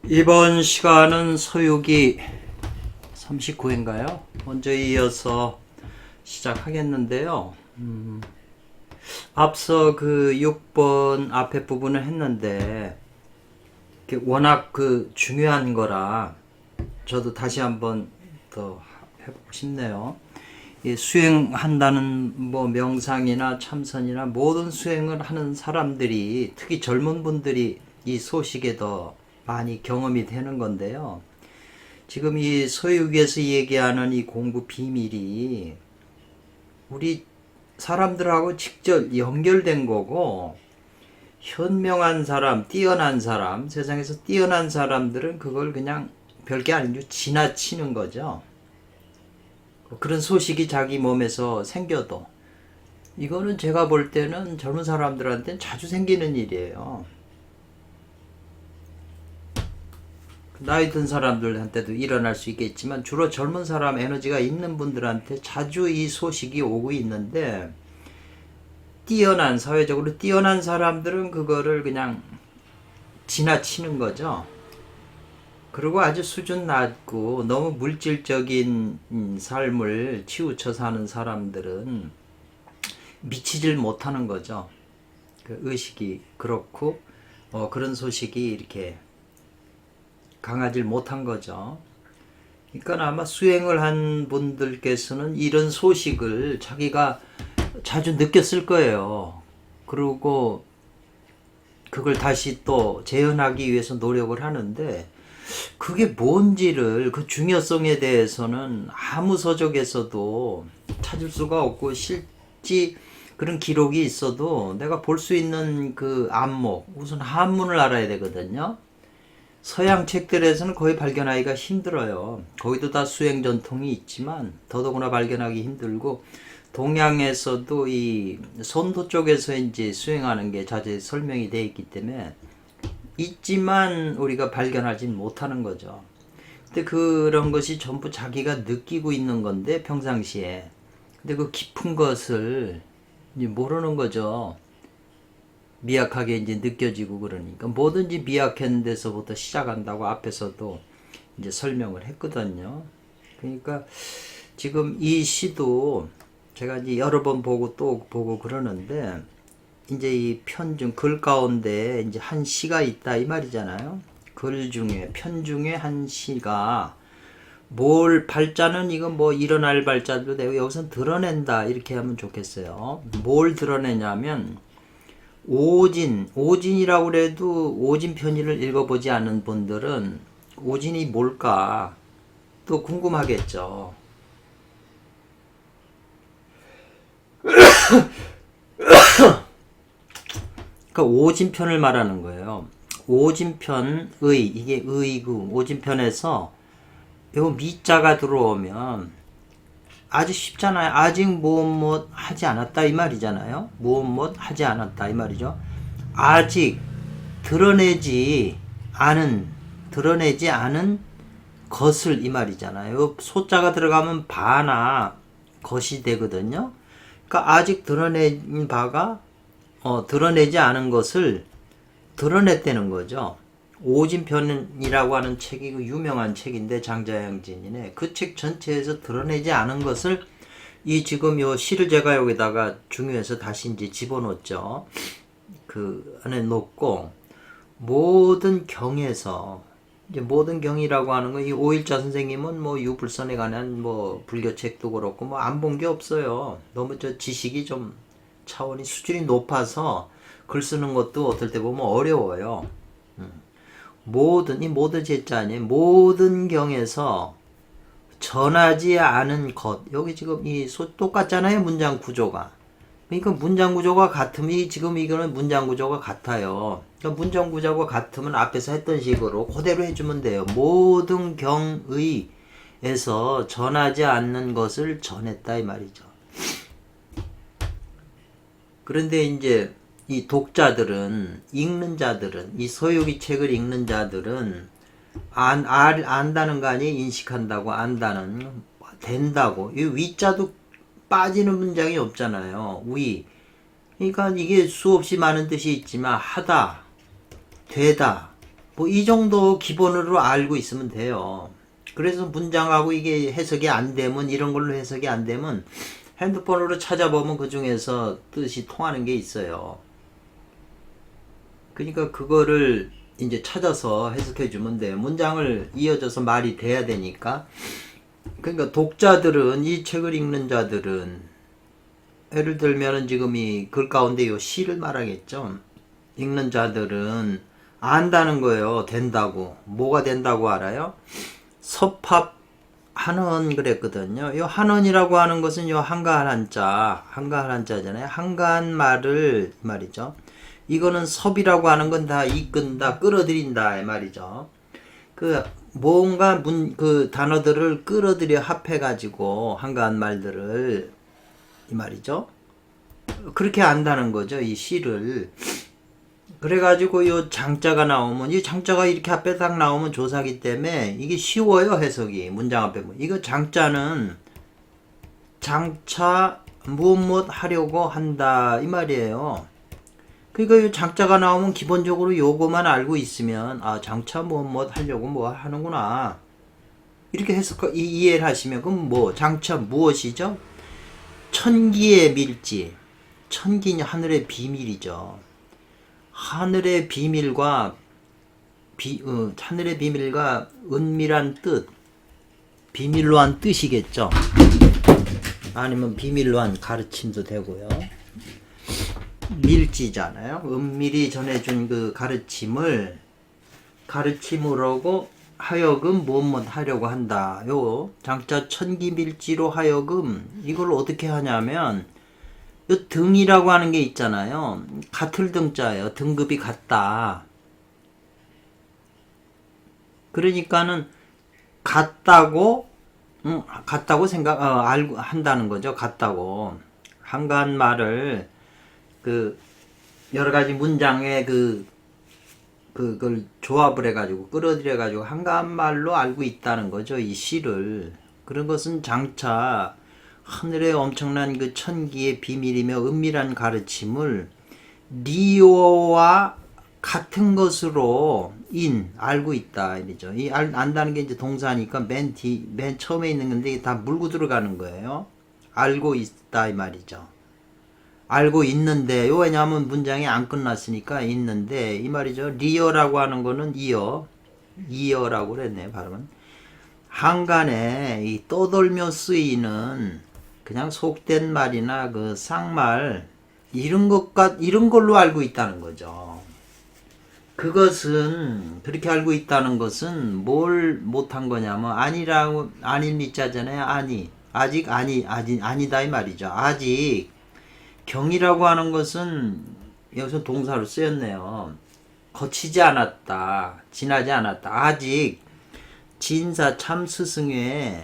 이번 시간은 서유기 39회인가요? 먼저 이어서 시작하겠는데요. 앞서 그 6번 앞에 부분을 했는데 워낙 중요한 거라 저도 다시 한번 더 해보고 싶네요. 수행한다는 명상이나 참선이나 모든 수행을 하는 사람들이, 특히 젊은 분들이 이 소식에 더 많이 경험이 되는 건데요. 지금 이 서유기에서 얘기하는 이 공부 비밀이 우리 사람들하고 직접 연결된 거고, 현명한 사람, 뛰어난 사람, 세상에서 뛰어난 사람들은 그걸 그냥 별게 아니고 지나치는 거죠. 그런 소식이 자기 몸에서 생겨도 이거는 제가 볼 때는 젊은 사람들한테는 자주 생기는 일이에요. 나이 든 사람들한테도 일어날 수 있겠지만 주로 젊은 사람, 에너지가 있는 분들한테 자주 이 소식이 오고 있는데, 사회적으로 뛰어난 사람들은 그거를 그냥 지나치는 거죠. 그리고 아주 수준 낮고 너무 물질적인 삶을 치우쳐 사는 사람들은 미치질 못하는 거죠. 그 의식이 그렇고 그런 소식이 이렇게 강하질 못한 거죠. 그러니까 아마 수행을 한 분들께서는 이런 소식을 자기가 자주 느꼈을 거예요. 그리고 그걸 다시 또 재현하기 위해서 노력을 하는데, 그게 뭔지를, 그 중요성에 대해서는 아무 서적에서도 찾을 수가 없고, 실제 그런 기록이 있어도 내가 볼 수 있는 그 안목, 우선 한문을 알아야 되거든요. 서양 책들에서는 거의 발견하기가 힘들어요. 거기도 다 수행 전통이 있지만 더더구나 발견하기 힘들고, 동양에서도 이 선도 쪽에서 이제 수행하는 게 자세히 설명이 되어 있기 때문에 있지만 우리가 발견하진 못하는 거죠. 근데 그런 것이 전부 자기가 느끼고 있는 건데, 평상시에. 근데 그 깊은 것을 이제 모르는 거죠. 미약하게 이제 느껴지고. 그러니까 뭐든지 미약한 데서부터 시작한다고 앞에서도 이제 설명을 했거든요. 그러니까 지금 이 시도 제가 이제 여러 번 보고 또 보고 그러는데, 이제 이 편중, 글 가운데 이제 한 시가 있다 이 말이잖아요. 글 중에, 편 중에 한 시가 뭘, 발자는 이건 일어날 발자도 되고 여기서 드러낸다 이렇게 하면 좋겠어요. 뭘 드러내냐면 오진이라고 그래도 오진편의를 읽어보지 않은 분들은 오진이 뭘까 또 궁금하겠죠. 그러니까 오진편을 말하는 거예요. 오진편의, 이게 의구, 오진편에서 요 미자가 들어오면 아주 쉽잖아요. 아직 무엇 하지 않았다 이 말이잖아요. 무엇 하지 않았다 이 말이죠. 아직 드러내지 않은 것을 이 말이잖아요. 소자가 들어가면 바나 것이 되거든요. 그러니까 아직 드러낸 바가 드러내지 않은 것을 드러냈다는 거죠. 오진편이라고 하는 책이 유명한 책인데, 장자양진이네. 그 책 전체에서 드러내지 않은 것을 이 지금 요 시를 제가 여기다가 중요해서 다시 이제 집어넣었죠. 그 안에 놓고, 모든 경에서, 이제 모든 경이라고 하는 건 이 오일자 선생님은 유불선에 관한 불교책도 그렇고 안 본 게 없어요. 너무 지식이 좀 차원이 수준이 높아서 글 쓰는 것도 어떨 때 보면 어려워요. 모든 제자 아니에요. 모든 경에서 전하지 않은 것. 여기 지금 똑같잖아요. 문장 구조가. 그러니까 문장 구조가 같으면 지금 이거는 문장 구조가 같아요. 그러니까 문장 구조가 같으면 앞에서 했던 식으로 그대로 해주면 돼요. 모든 경의에서 전하지 않는 것을 전했다 이 말이죠. 그런데 이제 이 독자들은, 읽는 자들은, 이 서유기 책을 읽는 자들은 안다는 거 아니에요. 인식한다고, 안다는, 된다고. 이 위자도 빠지는 문장이 없잖아요. 위. 그러니까 이게 수없이 많은 뜻이 있지만 하다, 되다, 뭐 이 정도 기본으로 알고 있으면 돼요. 그래서 문장하고 이게 해석이 안 되면, 이런 걸로 해석이 안 되면 핸드폰으로 찾아보면 그 중에서 뜻이 통하는 게 있어요. 그러니까 그거를 이제 찾아서 해석해 주면 돼요. 문장을 이어져서 말이 돼야 되니까. 그러니까 독자들은, 이 책을 읽는 자들은, 예를 들면은 지금 이 글 가운데 요 시를 말하겠죠. 읽는 자들은 안다는 거예요. 된다고. 뭐가 된다고 알아요? 섭합 한원 그랬거든요. 요 한원이라고 하는 것은 요 한가한 한자잖아요. 한가한 말을 말이죠. 이거는 섭이라고 하는 건 다 이끈다, 끌어들인다 이 말이죠. 그 뭔가 그 단어들을 끌어들여 합해 가지고 한가한 말들을 이 말이죠. 그렇게 안다는 거죠. 이 시를. 그래가지고 요 장자가 나오면, 이 장자가 이렇게 앞에 딱 나오면 조사기 때문에 이게 쉬워요, 해석이. 문장 앞에. 이거 장자는 장차 무엇 하려고 한다 이 말이에요. 그러니까 이 장자가 나오면 기본적으로 요거만 알고 있으면, 아, 장차 무엇 하려고 뭐 하는구나, 이렇게 해석, 이해를 하시면, 그럼 뭐 장차 무엇이죠? 천기의 밀지. 천기는 하늘의 비밀이죠. 하늘의 비밀과 하늘의 비밀과 은밀한 뜻, 비밀로 한 뜻이겠죠. 아니면 비밀로 한 가르침도 되고요. 밀지잖아요. 은밀히 전해준 그 가르침으로고 하여금 무엇 하려고 한다. 요 장자 천기밀지로 하여금, 이걸 어떻게 하냐면, 요 등이라고 하는 게 있잖아요. 같을 등자예요. 등급이 같다. 그러니까는 같다고 알고 한다는 거죠. 같다고. 한가한 말을 그 여러 가지 문장에 그걸 조합을 해가지고 끌어들여가지고 한가한 말로 알고 있다는 거죠. 이 시를. 그런 것은 장차 하늘의 엄청난 그 천기의 비밀이며 은밀한 가르침을 리오와 같은 것으로 알고 있다 이죠. 이 안다는 게 이제 동사니까 맨 처음에 있는 건데 다 물고 들어가는 거예요. 알고 있다 이 말이죠. 알고 있는데, 왜냐하면 문장이 안 끝났으니까 있는데 이 말이죠. 리어라고 하는 거는 이어라고 그랬네요. 발음은. 한간에 이 떠돌며 쓰이는 그냥 속된 말이나 그 쌍말, 이런 걸로 알고 있다는 거죠. 그것은, 그렇게 알고 있다는 것은 뭘 못한 거냐면, 아닌 미자잖아요. 아직 아니다 이 말이죠. 아직. 경이라고 하는 것은 여기서 동사로 쓰였네요. 거치지 않았다, 지나지 않았다. 아직 진사 참스승이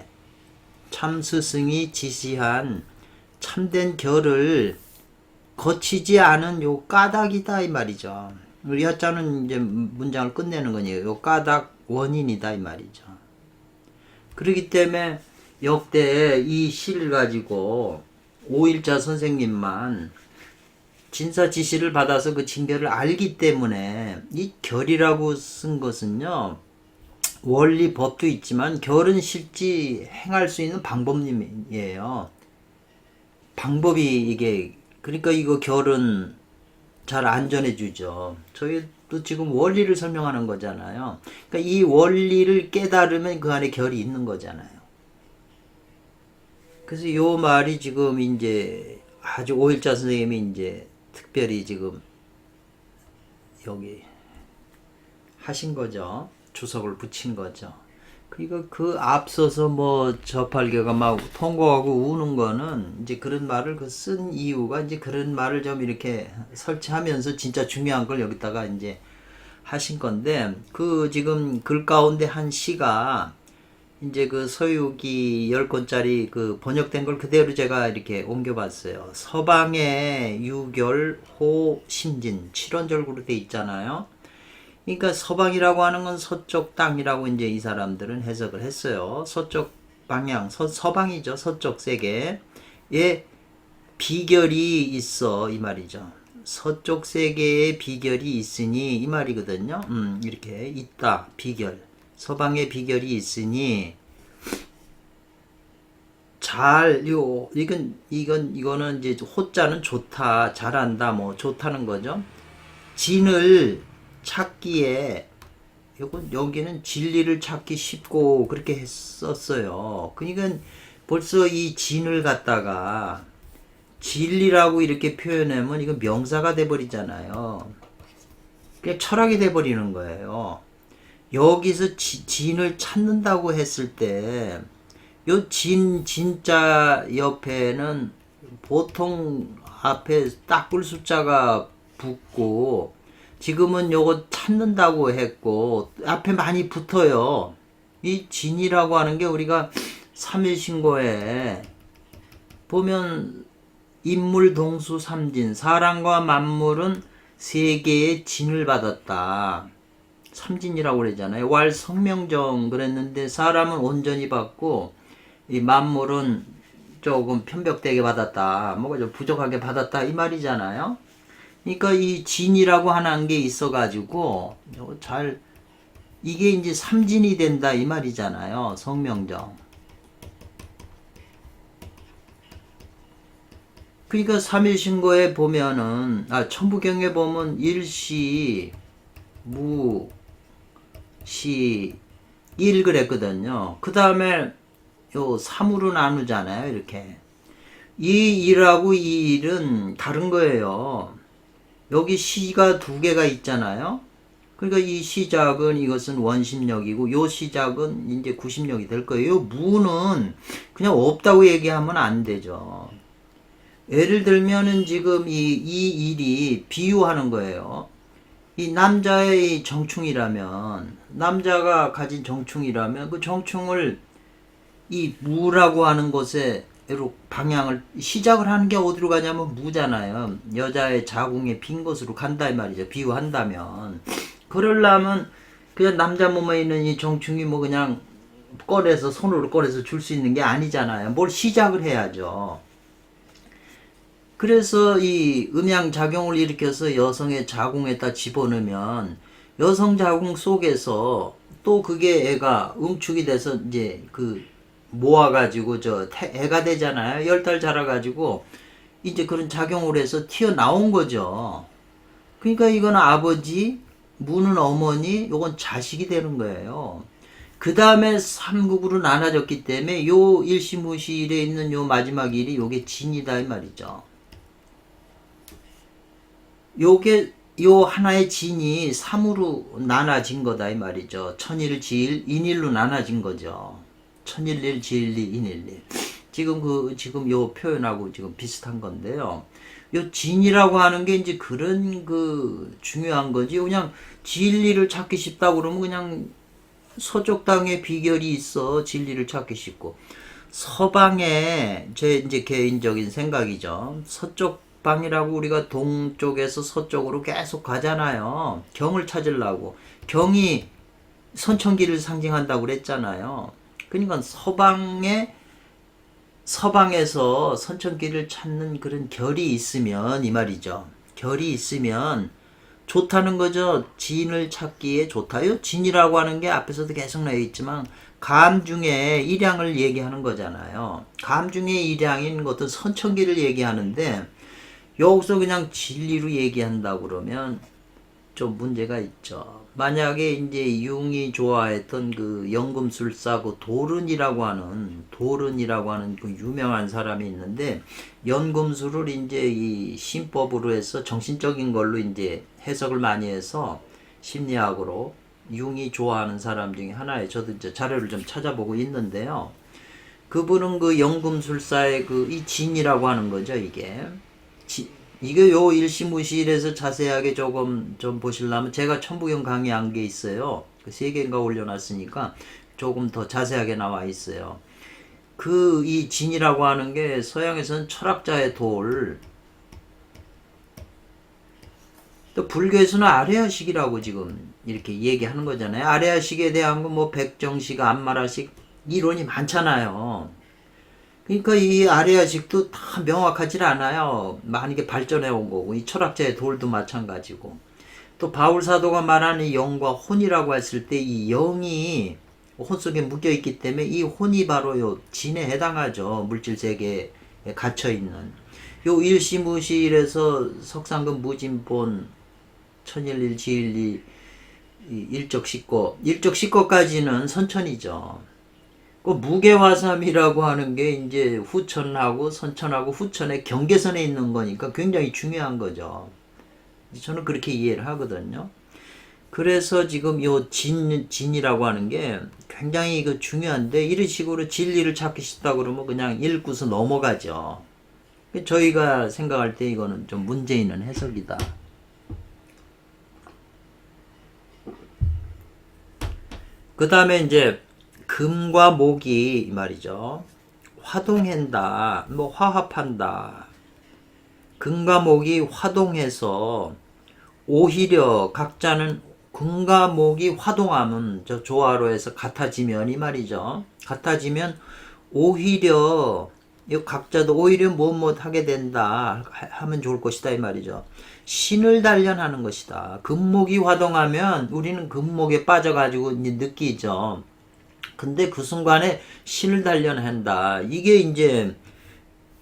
지시한 참된 결을 거치지 않은 요 까닭이다 이 말이죠. 우리 여자는 이제 문장을 끝내는 거니에요. 요 까닭 원인이다 이 말이죠. 그렇기 때문에 역대 이 시를 가지고 오일자 선생님만 진사 지시를 받아서 그 징계를 알기 때문에, 이 결이라고 쓴 것은요, 원리 법도 있지만 결은 실제 행할 수 있는 방법이에요. 방법이 이게, 그러니까 이거 결은 잘 안 전해주죠. 저희도 지금 원리를 설명하는 거잖아요. 그러니까 이 원리를 깨달으면 그 안에 결이 있는 거잖아요. 그래서 요 말이 지금 이제 아주 오일자 선생님이 이제 특별히 지금 여기 하신 거죠. 주석을 붙인 거죠. 그러니까 그 앞서서 뭐 저팔계가 막 통곡하고 우는 거는 이제 그런 말을 쓴 이유가 이제 그런 말을 좀 이렇게 설치하면서 진짜 중요한 걸 여기다가 이제 하신 건데, 그 지금 글 가운데 한 시가 이제 그 서유기 10권짜리 그 번역된 걸 그대로 제가 이렇게 옮겨봤어요. 서방의 유결 호 심진 7원절구로 돼 있잖아요. 그러니까 서방이라고 하는 건 서쪽 땅이라고 이제 이 사람들은 해석을 했어요. 서쪽 방향, 서방이죠. 서쪽 세계에 비결이 있어 이 말이죠. 서쪽 세계의 비결이 있으니 이 말이거든요. 이렇게 있다 비결. 서방의 비결이 있으니 이거는 이제 호자는 좋다, 잘한다, 뭐 좋다는 거죠. 진을 찾기에 여기는 진리를 찾기 쉽고 그렇게 했었어요. 그러니까 벌써 이 진을 갖다가 진리라고 이렇게 표현하면 이건 명사가 돼버리잖아요. 그냥 철학이 돼버리는 거예요. 여기서 진을 찾는다고 했을 때 요 진자 옆에는 보통 앞에 딱불 숫자가 붙고 지금은 요거 찾는다고 했고 앞에 많이 붙어요. 이 진이라고 하는 게 우리가 삼일신고에 보면 인물 동수 삼진 사람과 만물은 세계의 진을 받았다. 삼진이라고 그러잖아요. 왈 성명정 그랬는데 사람은 온전히 받고 이 만물은 조금 편벽되게 받았다. 뭐가 좀 부족하게 받았다 이 말이잖아요. 그러니까 이 진이라고 하는 게 있어가지고 이게 이제 삼진이 된다 이 말이잖아요. 성명정. 그러니까 삼일신고에 보면은 천부경에 보면 일시 무시 일 그랬거든요. 그 다음에 요 3으로 나누잖아요. 이렇게 이 일하고 이 일은 다른 거예요. 여기 시가 두 개가 있잖아요. 그러니까 이 시작은 이것은 원심력이고 요 시작은 이제 구심력이 될 거예요. 요 무는 그냥 없다고 얘기하면 안 되죠. 예를 들면은 지금 이 일이 비유하는 거예요. 이 남자의 정충이라면 남자가 가진 정충이라면 그 정충을 이 무라고 하는 곳에 방향을 시작을 하는 게 어디로 가냐면 무잖아요. 여자의 자궁의 빈 곳으로 간다 이 말이죠. 비유한다면 그러려면 그냥 남자 몸에 있는 이 정충이 뭐 그냥 손으로 꺼내서 줄 수 있는 게 아니잖아요. 뭘 시작을 해야죠. 그래서 이 음양작용을 일으켜서 여성의 자궁에다 집어넣으면 여성 자궁 속에서 또 그게 애가 응축이 돼서 이제 모아가지고 애가 되잖아요. 10달 자라가지고 이제 그런 작용을 해서 튀어나온 거죠. 그러니까 이건 아버지, 무는 어머니, 요건 자식이 되는 거예요. 그 다음에 삼국으로 나눠졌기 때문에 요 일시무시일에 있는 요 마지막 일이 요게 진이다 이 말이죠. 요게 요 하나의 진이 3으로 나눠진 거다 이 말이죠. 천일지일 인일로 나눠진 거죠. 천일일 지일리 인일리. 지금 요 표현하고 지금 비슷한 건데요. 요 진이라고 하는 게 이제 그런 중요한 거지. 그냥 진리를 찾기 쉽다고 그러면 그냥 서쪽 땅에 비결이 있어 진리를 찾기 쉽고 서방에 제 이제 개인적인 생각이죠. 서쪽 방이라고 우리가 동쪽에서 서쪽으로 계속 가잖아요. 경을 찾으려고. 경이 선천기를 상징한다고 그랬잖아요. 그러니까 서방에서 선천기를 찾는 그런 결이 있으면 이 말이죠. 결이 있으면 좋다는 거죠. 진을 찾기에 좋다요. 진이라고 하는 게 앞에서도 계속 나와 있지만 감 중에 일양을 얘기하는 거잖아요. 감 중에 일양인 것도 선천기를 얘기하는데 여기서 그냥 진리로 얘기한다 그러면 좀 문제가 있죠. 만약에 이제 융이 좋아했던 연금술사 도른이라고 하는 그 유명한 사람이 있는데 연금술을 이제 이 신법으로 해서 정신적인 걸로 이제 해석을 많이 해서 심리학으로 융이 좋아하는 사람 중에 하나에 저도 이제 자료를 좀 찾아보고 있는데요. 그분은 연금술사의 이 진이라고 하는 거죠, 이게. 이게 요 일시무시일에서 자세하게 조금 좀 보시려면 제가 천부경 강의한 게 있어요. 3개인가 올려놨으니까 조금 더 자세하게 나와 있어요. 이 진이라고 하는 게 서양에서는 철학자의 돌, 또 불교에서는 아레아식이라고 지금 이렇게 얘기하는 거잖아요. 아레아식에 대한 거 백정식, 안마라식 이론이 많잖아요. 그러니까 이 아래아식도 다 명확하질 않아요. 만약에 발전해 온 거고, 이 철학자의 돌도 마찬가지고. 또 바울 사도가 말하는 이 영과 혼이라고 했을 때 이 영이 혼 속에 묶여 있기 때문에 이 혼이 바로 요 진에 해당하죠. 물질 세계에 갇혀 있는. 요 일시무실에서 석상금 무진본 천일일 지일리 일적식고, 일적식고까지는 선천이죠. 그 무게화삼이라고 하는 게 이제 후천하고 선천하고 후천의 경계선에 있는 거니까 굉장히 중요한 거죠. 저는 그렇게 이해를 하거든요. 그래서 지금 요 진이라고 하는 게 굉장히 그 중요한데, 이런 식으로 진리를 찾기 쉽다 그러면 그냥 읽고서 넘어가죠. 저희가 생각할 때 이거는 좀 문제 있는 해석이다. 그 다음에 이제 금과 목이 이 말이죠. 화동한다, 뭐 화합한다. 금과 목이 화동해서 오히려 각자는 금과 목이 화동하면 저 조화로해서 같아지면 이 말이죠. 같아지면 오히려 이 각자도 오히려 무엇 하게 된다 하면 좋을 것이다 이 말이죠. 신을 단련하는 것이다. 금목이 화동하면 우리는 금목에 빠져가지고 이제 느끼죠. 근데 그 순간에 신을 단련한다. 이게 이제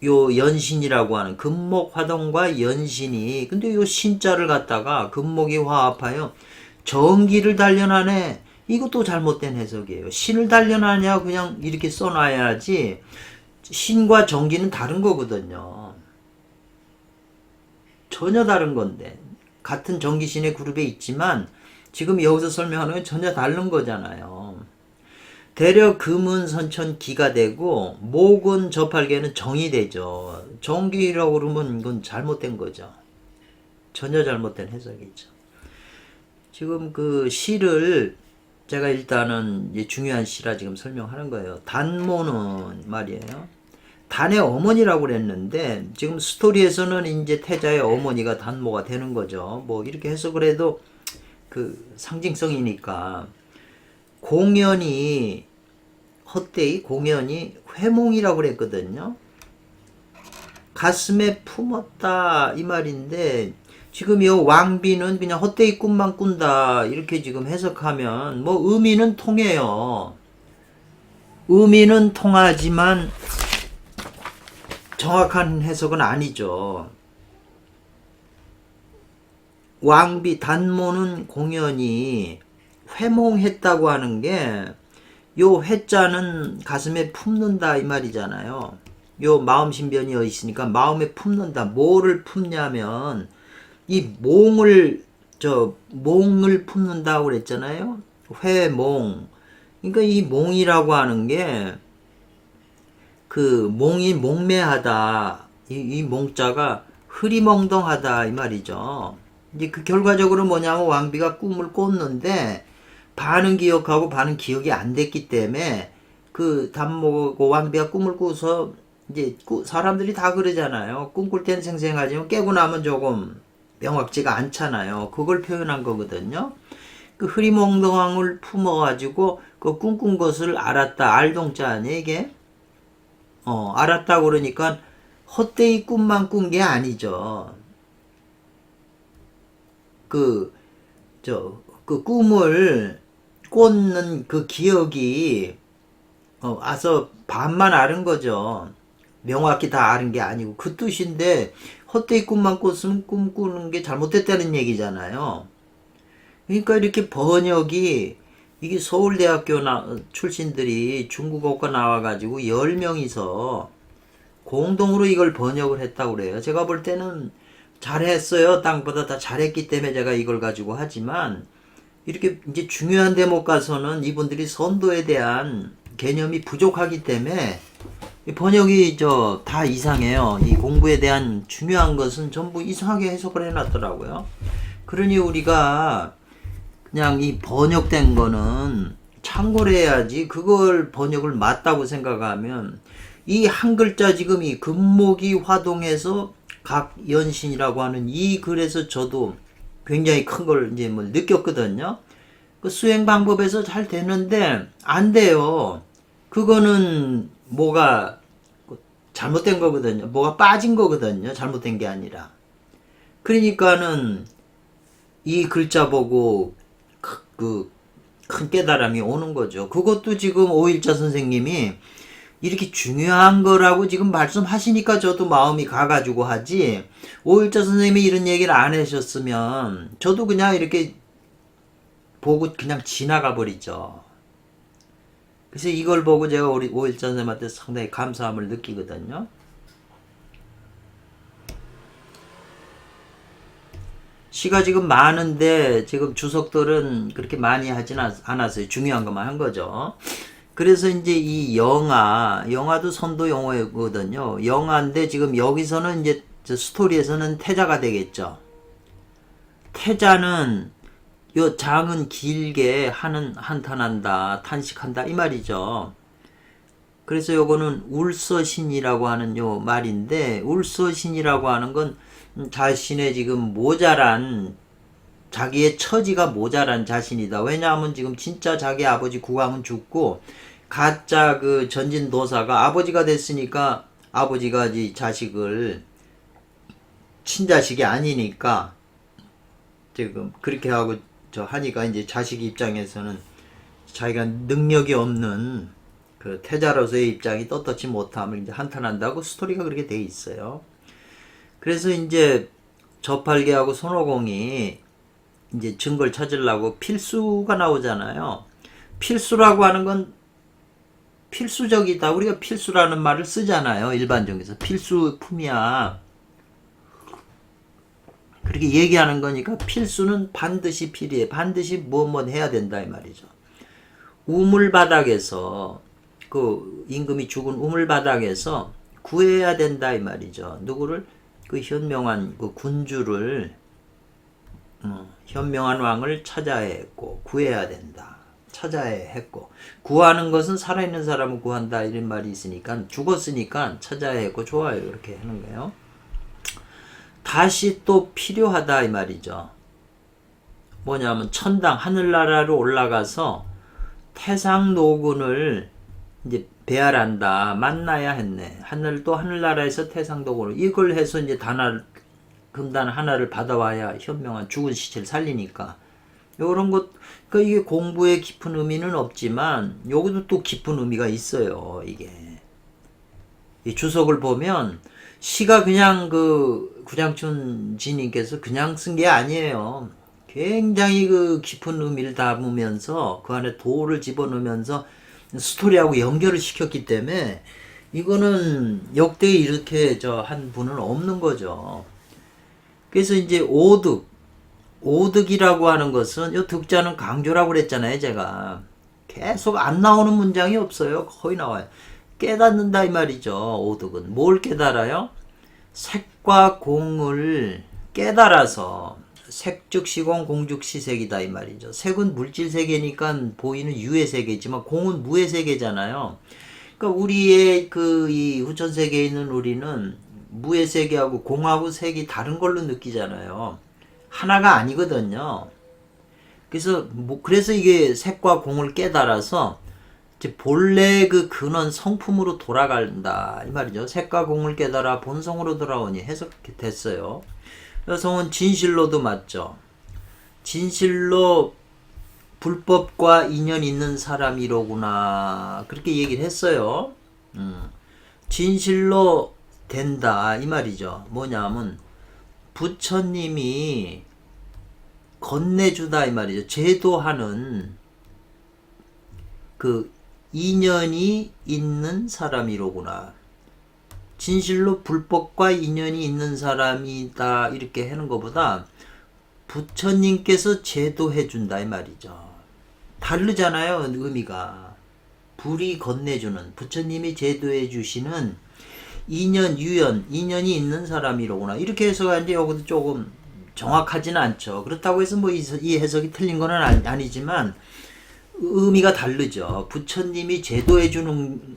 요 연신이라고 하는 금목 화동과 연신이, 근데 요 신자를 갖다가 금목이 화합하여 정기를 단련하네. 이것도 잘못된 해석이에요. 신을 단련하냐 그냥 이렇게 써놔야지. 신과 정기는 다른 거거든요. 전혀 다른 건데 같은 정기신의 그룹에 있지만 지금 여기서 설명하는 건 전혀 다른 거잖아요. 대려 금은 선천 기가 되고 목은 저팔계는 정이 되죠. 정기라고 그러면 이건 잘못된 거죠. 전혀 잘못된 해석이죠. 지금 그 시를 제가 일단은 중요한 시라 지금 설명하는 거예요. 단모는 말이에요. 단의 어머니라고 그랬는데 지금 스토리에서는 이제 태자의 어머니가 단모가 되는 거죠. 뭐 이렇게 해석을 해도 그 상징성이니까. 공연이 헛되이 공연이 회몽이라고 그랬거든요. 가슴에 품었다 이 말인데 지금 이 왕비는 그냥 헛되이 꿈만 꾼다 이렇게 지금 해석하면 뭐 의미는 통해요. 의미는 통하지만 정확한 해석은 아니죠. 왕비 단모는 공연이 회몽했다고 하는 게 요 회자는 가슴에 품는다 이 말이잖아요. 요 마음 신변이 있으니까 마음에 품는다. 뭐를 품냐면 이 몽을 품는다고 그랬잖아요. 회몽. 그러니까 이 몽이라고 하는 게 그 몽이 몽매하다. 이 몽자가 흐리멍덩하다 이 말이죠. 이제 그 결과적으로 뭐냐면 왕비가 꿈을 꿨는데 반은 기억하고 반은 기억이 안 됐기 때문에 그 단모고 왕비가 꿈을 꾸서 이제 사람들이 다 그러잖아요. 꿈꿀 땐 생생하지만 깨고 나면 조금 명확지가 않잖아요. 그걸 표현한 거거든요. 그 흐리멍덩을 품어가지고 그 꿈꾼 것을 알았다. 알동자 아니에요 이게? 알았다고 그러니까 헛되이 꿈만 꾼 게 아니죠. 그 꿈을 꽂는 그 기억이 와서 반만 아는 거죠. 명확히 다 아는 게 아니고 그 뜻인데 헛되이 꿈만 꿨으면 꿈꾸는 게 잘못됐다는 얘기잖아요. 그러니까 이렇게 번역이 이게 서울대학교 출신들이 중국어과 나와가지고 10명이서 공동으로 이걸 번역을 했다고 그래요. 제가 볼 때는 잘했어요. 땅보다 다 잘했기 때문에 제가 이걸 가지고 하지만 이렇게 이제 중요한 대목 가서는 이분들이 선도에 대한 개념이 부족하기 때문에 번역이 다 이상해요. 이 공부에 대한 중요한 것은 전부 이상하게 해석을 해놨더라고요. 그러니 우리가 그냥 이 번역된 거는 참고를 해야지, 그걸 번역을 맞다고 생각하면 이 한 글자 지금 이 금목이 화동해서 각연신이라고 하는 이 글에서 저도 굉장히 큰 걸 이제 뭐 느꼈거든요. 그 수행 방법에서 잘 되는데 안 돼요. 그거는 뭐가 잘못된 거거든요. 뭐가 빠진 거거든요. 잘못된 게 아니라. 그러니까는 이 글자 보고 큰 깨달음이 오는 거죠. 그것도 지금 오일자 선생님이 이렇게 중요한 거라고 지금 말씀하시니까 저도 마음이 가가지고 하지, 오일자 선생님이 이런 얘기를 안 하셨으면 저도 그냥 이렇게 보고 그냥 지나가 버리죠. 그래서 이걸 보고 제가 우리 오일자 선생님한테 상당히 감사함을 느끼거든요. 시가 지금 많은데 지금 주석들은 그렇게 많이 하진 않았어요. 중요한 것만 한 거죠. 그래서 이제 이 영화도 선도 용어거든요. 영화인데 지금 여기서는 이제 스토리에서는 태자가 되겠죠. 태자는 요 장은 길게 한탄한다, 탄식한다 이 말이죠. 그래서 요거는 울서신이라고 하는 요 말인데, 울서신이라고 하는 건 자신의 지금 모자란, 자기의 처지가 모자란 자신이다. 왜냐하면 지금 진짜 자기 아버지 구광은 죽고 가짜 그 전진도사가 아버지가 됐으니까 아버지가 이 자식을 친자식이 아니니까 지금 그렇게 하고 하니까 이제 자식 입장에서는 자기가 능력이 없는 그 태자로서의 입장이 떳떳지 못함을 이제 한탄한다고 스토리가 그렇게 돼 있어요. 그래서 이제 저팔계하고 손오공이 이제 증거를 찾으려고 필수가 나오잖아요. 필수라고 하는 건 필수적이다. 우리가 필수라는 말을 쓰잖아요. 일반적에서 필수품이야. 그렇게 얘기하는 거니까 필수는 반드시 필요해. 반드시 뭐 해야 된다 이 말이죠. 우물바닥에서 그 임금이 죽은 우물바닥에서 구해야 된다 이 말이죠. 누구를? 그 현명한 그 군주를, 현명한 왕을 찾아야 했고 구해야 된다. 찾아야 했고, 구하는 것은 살아있는 사람을 구한다 이런 말이 있으니까 죽었으니까 찾아야 했고, 좋아요 이렇게 하는 거예요. 다시 또 필요하다 이 말이죠. 뭐냐면 천당 하늘나라로 올라가서 태상노군을 이제 배알한다, 만나야 했네. 하늘나라에서 태상노군을 이걸 해서 이제 금단 하나를 받아와야 현명한 죽은 시체를 살리니까, 요런 것, 그러니까 이게 공부에 깊은 의미는 없지만 여기도 또 깊은 의미가 있어요. 이게 이 주석을 보면 시가 그냥 그 구장춘 지님께서 그냥 쓴 게 아니에요. 굉장히 그 깊은 의미를 담으면서 그 안에 도를 집어넣으면서 스토리하고 연결을 시켰기 때문에 이거는 역대 이렇게 한 분은 없는 거죠. 그래서 이제 오득이라고 하는 것은 이 득자는 강조라고 그랬잖아요. 제가 계속 안 나오는 문장이 없어요. 거의 나와요. 깨닫는다 이 말이죠. 오득은 뭘 깨달아요? 색과 공을 깨달아서, 색즉 시공 공즉 시색이다 이 말이죠. 색은 물질 세계니까 보이는 유의 세계지만 공은 무의 세계잖아요. 그러니까 우리의 이 후천 세계에 있는 우리는 무의 세계하고 공하고 색이 다른 걸로 느끼잖아요. 하나가 아니거든요. 그래서 이게 색과 공을 깨달아서 본래 그 근원 성품으로 돌아간다 이 말이죠. 색과 공을 깨달아 본성으로 돌아오니 해석됐어요. 여성은 진실로도 맞죠. 진실로 불법과 인연 있는 사람이로구나 그렇게 얘기를 했어요. 진실로 된다 이 말이죠. 뭐냐면 부처님이 건네주다 이 말이죠. 제도하는 그 인연이 있는 사람이로구나. 진실로 불법과 인연이 있는 사람이다 이렇게 하는 것보다 부처님께서 제도해준다 이 말이죠. 다르잖아요 의미가. 불이 건네주는, 부처님이 제도해주시는 인연, 유연, 인연이 있는 사람이로구나 이렇게 해서 이제 여기도 조금 정확하지는 않죠. 그렇다고 해서 이 해석이 틀린 건 아니지만 의미가 다르죠. 부처님이 제도해주는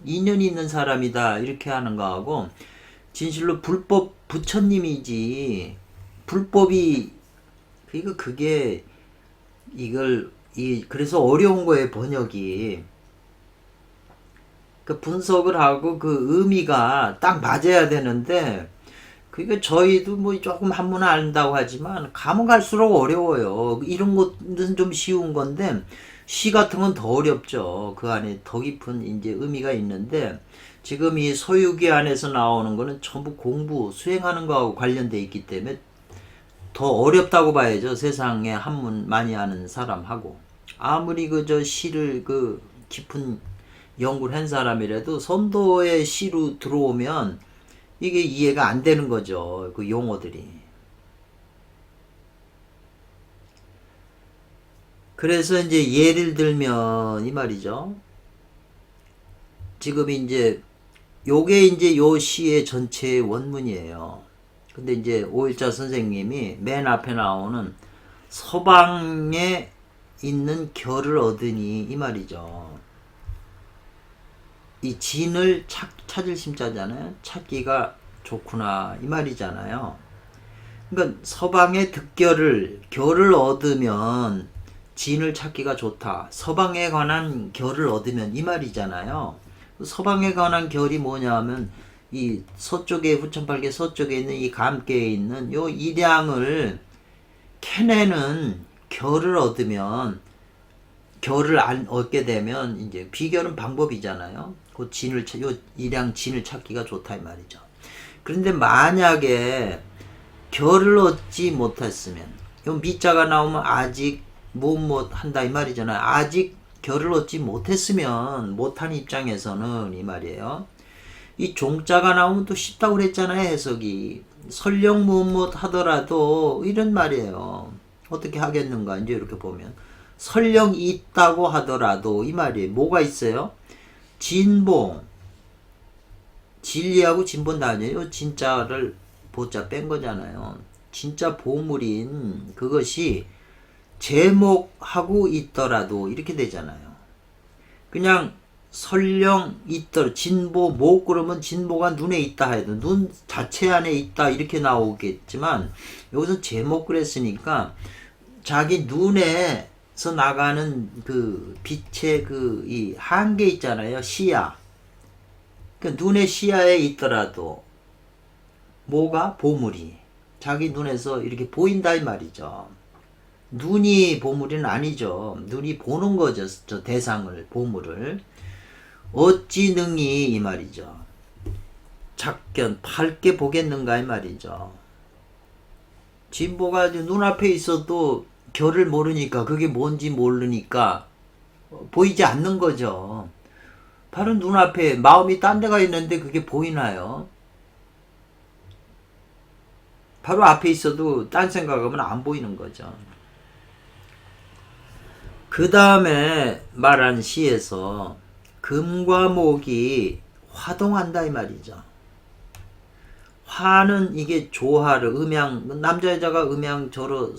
인연이 있는 사람이다 이렇게 하는 거하고, 진실로 불법 부처님이지 불법이, 그러니까 그게 그래서 어려운 거예요 번역이. 그 분석을 하고 그 의미가 딱 맞아야 되는데, 그러니까 저희도 뭐 조금 한문 안다고 하지만 가면 갈수록 어려워요. 이런 것은 좀 쉬운 건데 시 같은 건 더 어렵죠. 그 안에 더 깊은 이제 의미가 있는데, 지금 이 서유기 안에서 나오는 거는 전부 공부 수행하는 거하고 관련돼 있기 때문에 더 어렵다고 봐야죠. 세상에 한문 많이 아는 사람하고. 아무리 그저 시를 그 깊은 연구를 한 사람이라도 선도의 시로 들어오면 이게 이해가 안 되는 거죠. 그 용어들이. 그래서 이제 예를 들면 이 말이죠. 지금 이제 요게 이제 요 시의 전체의 원문이에요. 근데 이제 오일자 선생님이 맨 앞에 나오는 서방에 있는 결을 얻으니 이 말이죠. 이 진을 찾을 심자잖아요. 찾기가 좋구나 이 말이잖아요. 그러니까 서방의 결을 얻으면 진을 찾기가 좋다. 서방에 관한 결을 얻으면 이 말이잖아요. 서방에 관한 결이 뭐냐면 이 서쪽에 후천팔계 서쪽에 있는 이 감계에 있는 요 일양을 캐내는 결을 얻으면, 결을 얻게 되면 이제 비결은 방법이잖아요. 그 진을 요 일양 진을 찾기가 좋다 이 말이죠. 그런데 만약에 결을 얻지 못했으면, 요 미자가 나오면 아직 못 한다 이 말이잖아요. 아직 결을 얻지 못했으면 못한 입장에서는 이 말이에요. 이 종자가 나오면 또 쉽다고 그랬잖아요. 해석이 설령 못 하더라도 이런 말이에요. 어떻게 하겠는가 이제 이렇게 보면 설령 있다고 하더라도 이 말이에요. 뭐가 있어요? 진보, 진리하고 진보는 아니에요. 진짜를 보자 뺀 거잖아요. 진짜 보물인 그것이 제목하고 있더라도 이렇게 되잖아요. 그냥 설령 있더라도 진보 못 그러면 진보가 눈에 있다 해도 눈 자체 안에 있다 이렇게 나오겠지만 여기서 제목 그랬으니까 자기 눈에서 나가는 그 빛의 그 이 한계 있잖아요. 시야. 그러니까 눈의 시야에 있더라도 뭐가 보물이 자기 눈에서 이렇게 보인다 이 말이죠. 눈이 보물은 아니죠. 눈이 보는 거죠. 저 대상을, 보물을. 어찌 능히 이 말이죠. 작견, 밝게 보겠는가 이 말이죠. 진보가 눈앞에 있어도 결을 모르니까, 그게 뭔지 모르니까 보이지 않는 거죠. 바로 눈앞에 마음이 딴 데가 있는데 그게 보이나요? 바로 앞에 있어도 딴 생각하면 안 보이는 거죠. 그 다음에 말한 시에서 금과 목이 화동한다 이 말이죠. 화는 이게 조화를 음양, 남자 여자가 음양저로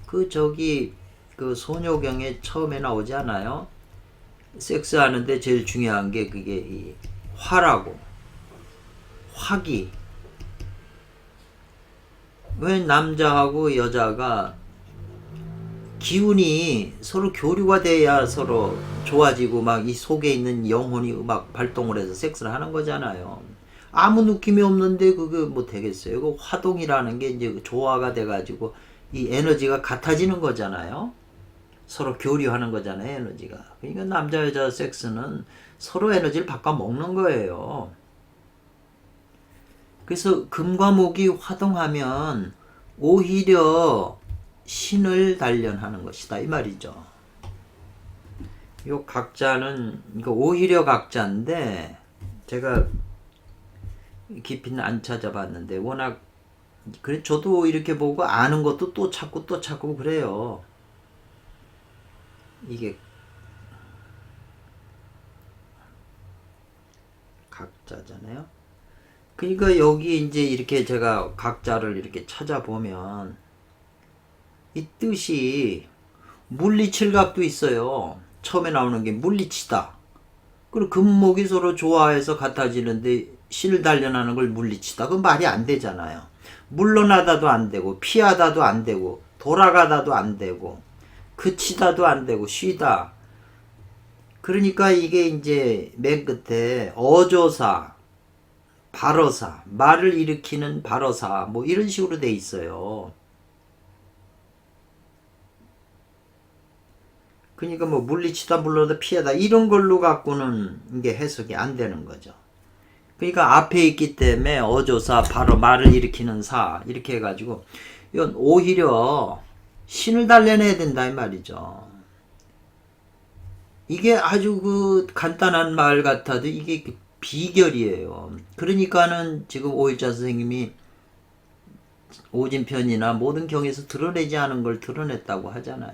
그 저기 그 소녀경에 처음에 나오지 않아요? 섹스 하는데 제일 중요한 게 그게 이 화라고. 화기. 왜 남자하고 여자가 기운이 서로 교류가 돼야 서로 좋아지고 막 이 속에 있는 영혼이 막 발동을 해서 섹스를 하는 거잖아요. 아무 느낌이 없는데 그게 뭐 되겠어요. 그 화동이라는 게 이제 조화가 돼가지고 이 에너지가 같아지는 거잖아요. 서로 교류하는 거잖아요, 에너지가. 그러니까 남자 여자 섹스는 서로 에너지를 바꿔 먹는 거예요. 그래서 금과 목이 화동하면 오히려 신을 단련하는 것이다 이 말이죠. 요 각자는 이거 오히려 각자인데 제가 깊이는 안 찾아봤는데 워낙 그래 저도 이렇게 보고 아는 것도 또 찾고 그래요. 이게 각자잖아요. 그러니까 여기 이제 이렇게 제가 각자를 이렇게 찾아보면 이 뜻이 물리칠각도 있어요. 처음에 나오는 게 물리치다. 그리고 금목이 서로 좋아해서 같아지는데 신을 단련하는 걸 물리치다. 그건 말이 안 되잖아요. 물러나다도 안 되고 피하다도 안 되고 돌아가다도 안 되고 그치다도 안 되고 쉬다. 그러니까 이게 이제 맨 끝에 어조사, 발어사, 말을 일으키는 발어사 뭐 이런 식으로 돼 있어요. 그러니까 뭐 물리치다 물러다 피하다 이런 걸로 갖고는 이게 해석이 안 되는 거죠. 그러니까 앞에 있기 때문에 어조사, 바로 말을 일으키는 사 이렇게 해가지고 이건 오히려 신을 달래내야 된다 이 말이죠. 이게 아주 그 간단한 말 같아도 이게 비결이에요. 그러니까는 지금 오일자 선생님이 오진편이나 모든 경에서 드러내지 않은 걸 드러냈다고 하잖아요.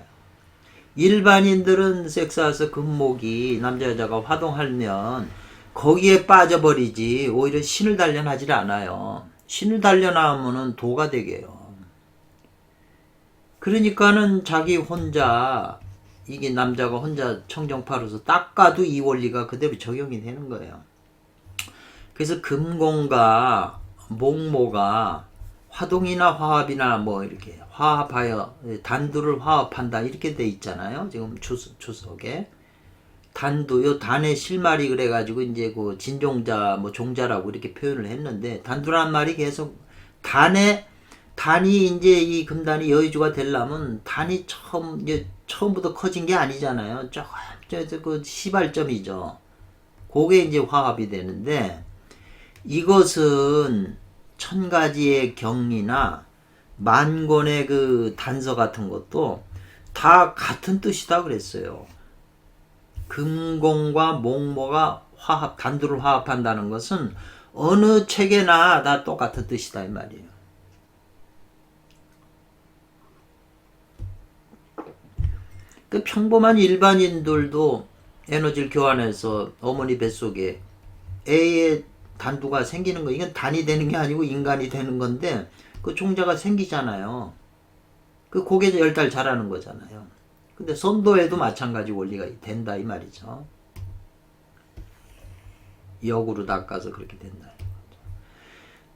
일반인들은 섹스하우스 금목이 남자 여자가 화동하면 거기에 빠져버리지 오히려 신을 단련하지 않아요. 신을 단련하면은 도가 되게요. 그러니까는 자기 혼자 이게 남자가 혼자 청정파로서 닦아도 이 원리가 그대로 적용이 되는 거예요. 그래서 금공과 목모가 화동이나 화합이나 뭐 이렇게 화합하여 단두를 화합한다 이렇게 돼 있잖아요. 지금 주석에 단두 요 단의 실말이 그래가지고 이제 그 진종자 뭐 종자라고 이렇게 표현을 했는데 단두란 말이 계속 단이 이제 이 금단이 여의주가 되려면 단이 처음부터 커진 게 아니잖아요. 그 시발점이죠. 그게 이제 화합이 되는데 이것은 천가지의 경리나 만권의 그 단서 같은 것도 다 같은 뜻이다 그랬어요. 금공과 목모가 단두를 화합한다는 것은 어느 책에나 다 똑같은 뜻이다 이 말이에요. 그 평범한 일반인들도 에너지를 교환해서 어머니 뱃속에 애의 단두가 생기는 거, 이건 단이 되는 게 아니고 인간이 되는 건데 그 종자가 생기잖아요. 그 고개 10달 자라는 거잖아요. 근데 선도에도 마찬가지 원리가 된다 이 말이죠. 역으로 닦아서 그렇게 된다.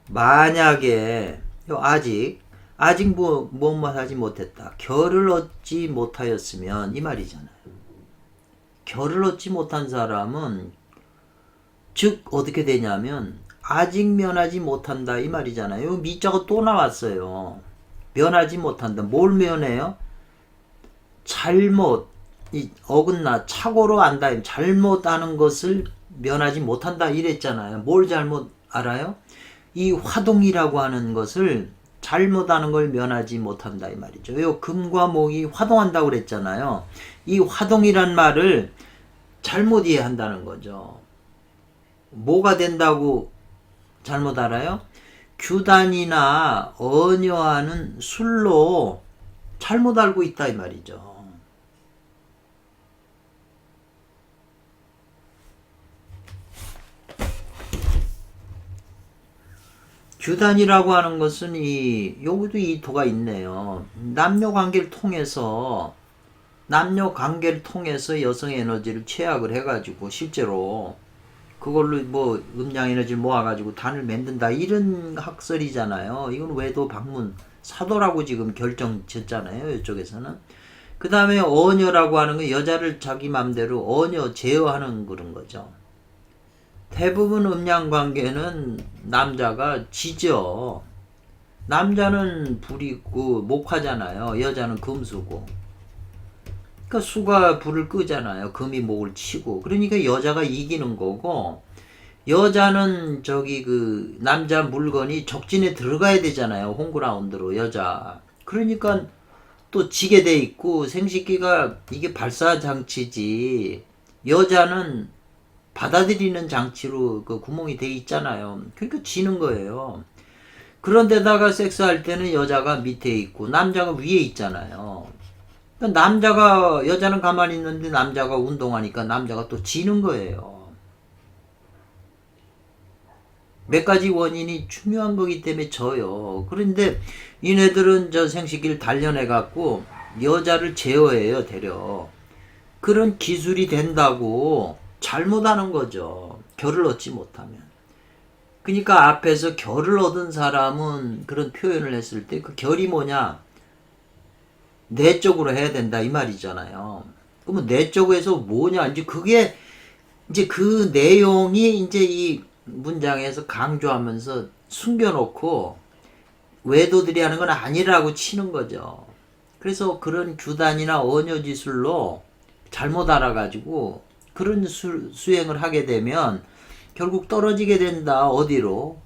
만약에 아직 무엇만 하지 못했다. 결을 얻지 못하였으면 이 말이잖아요. 결을 얻지 못한 사람은 즉 어떻게 되냐면 아직 면하지 못한다 이 말이잖아요. 미자가 또 나왔어요. 면하지 못한다. 뭘 면해요? 잘못, 어긋나 착오로 안다. 잘못하는 것을 면하지 못한다 이랬잖아요. 뭘 잘못 알아요? 이 화동이라고 하는 것을 잘못하는 걸 면하지 못한다 이 말이죠. 요 금과 목이 화동한다고 그랬잖아요. 이 화동이란 말을 잘못 이해한다는 거죠. 뭐가 된다고 잘못 알아요? 규단이나 언여하는 술로 잘못 알고 있다 이 말이죠. 규단이라고 하는 것은 여기도 이 도가 있네요. 남녀 관계를 통해서 여성의 에너지를 취약을 해가지고 실제로 그걸로 뭐 음양 에너지를 모아가지고 단을 만든다 이런 학설이잖아요. 이건 외도 방문 사도라고 지금 결정 짓잖아요. 이쪽에서는. 그 다음에 언여라고 하는 건 여자를 자기 맘대로 언여 제어하는 그런 거죠. 대부분 음양 관계는 남자가 지죠. 남자는 불이 있고 목화잖아요. 여자는 금수고. 그러니까 수가 불을 끄잖아요. 금이 목을 치고. 그러니까 여자가 이기는 거고, 여자는 남자 물건이 적진에 들어가야 되잖아요. 홈그라운드로 여자. 그러니까 또 지게 돼 있고 생식기가 이게 발사 장치지. 여자는 받아들이는 장치로 그 구멍이 돼 있잖아요. 그러니까 지는 거예요. 그런데다가 섹스할 때는 여자가 밑에 있고 남자가 위에 있잖아요. 그러니까 여자는 가만히 있는데 남자가 운동하니까 남자가 또 지는 거예요. 몇 가지 원인이 중요한 거기 때문에 져요. 그런데 얘네들은 저 생식기를 단련해 갖고 여자를 제어해요, 되려. 그런 기술이 된다고 잘못하는 거죠. 결을 얻지 못하면. 그러니까 앞에서 결을 얻은 사람은 그런 표현을 했을 때 그 결이 뭐냐? 내적으로 해야 된다 이 말이잖아요. 그러면 내적에서 뭐냐? 이제 그게 이제 그 내용이 이제 이 문장에서 강조하면서 숨겨놓고 외도들이 하는 건 아니라고 치는 거죠. 그래서 그런 규단이나 언어지술로 잘못 알아가지고 그런 수행을 하게 되면 결국 떨어지게 된다. 어디로?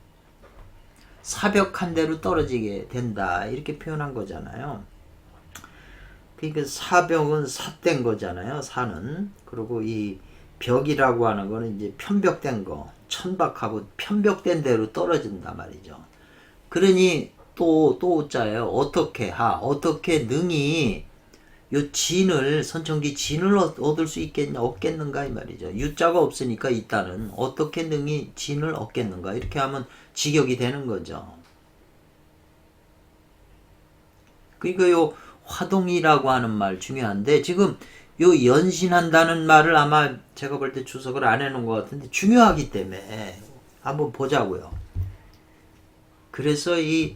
사벽한 대로 떨어지게 된다. 이렇게 표현한 거잖아요. 그러니까 사벽은 삿된 거잖아요. 사는. 그리고 이 벽이라고 하는 거는 이제 편벽된 거, 천박하고 편벽된 대로 떨어진단 말이죠. 그러니 또 자예요. 어떻게 능히 요 진을, 선천기 진을 얻을 수 있겠냐, 없겠는가 이 말이죠. 유자가 없으니까 있다는 어떻게 능히 진을 얻겠는가 이렇게 하면 직역이 되는 거죠. 그러니까 요 화동이라고 하는 말 중요한데 지금 요 연신한다는 말을 아마 제가 볼 때 주석을 안 해놓은 것 같은데 중요하기 때문에 한번 보자고요. 그래서 이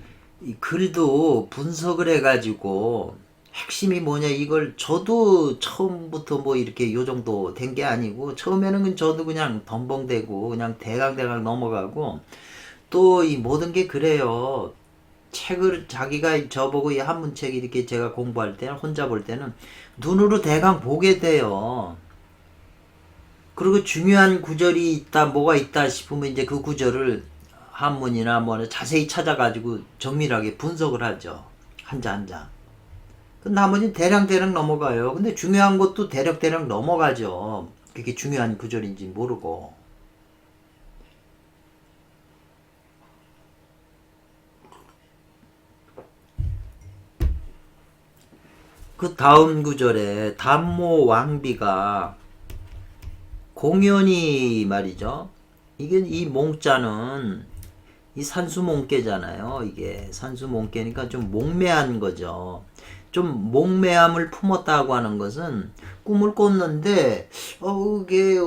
글도 분석을 해가지고 핵심이 뭐냐 이걸 저도 처음부터 뭐 이렇게 요 정도 된 게 아니고 처음에는 저도 그냥 덤벙대고 그냥 대강 넘어가고 또 이 모든 게 그래요. 책을 자기가 저보고 이 한문책 이렇게 제가 공부할 때는 혼자 볼 때는 눈으로 대강 보게 돼요. 그리고 중요한 구절이 있다 뭐가 있다 싶으면 이제 그 구절을 한문이나 뭐 자세히 찾아가지고 정밀하게 분석을 하죠. 한자 한자. 그 나머지는 대략 넘어가요. 근데 중요한 것도 대략 넘어가죠. 그게 중요한 구절인지 모르고. 그 다음 구절에 단모 왕비가 공연히 말이죠. 이게 이 몽자는 이 산수몽개잖아요. 이게 산수몽개니까 좀 몽매한 거죠. 좀 몽매함을 품었다고 하는 것은 꿈을 꿨는데 그게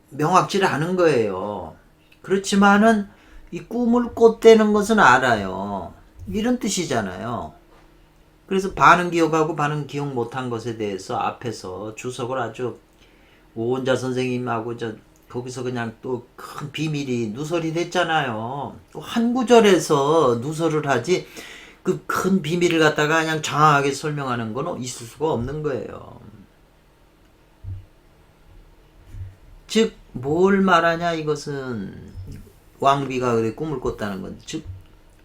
명확치 않은 거예요. 그렇지만은 이 꿈을 꿨다는 것은 알아요. 이런 뜻이잖아요. 그래서 반은 기억하고 반은 기억 못한 것에 대해서 앞에서 주석을 아주 오원자 선생님하고 거기서 그냥 또 큰 비밀이 누설이 됐잖아요. 또 한 구절에서 누설을 하지 그 큰 비밀을 갖다가 그냥 장황하게 설명하는 건 있을 수가 없는 거예요. 즉 뭘 말하냐 이것은 왕비가 그래 꿈을 꿨다는 건 즉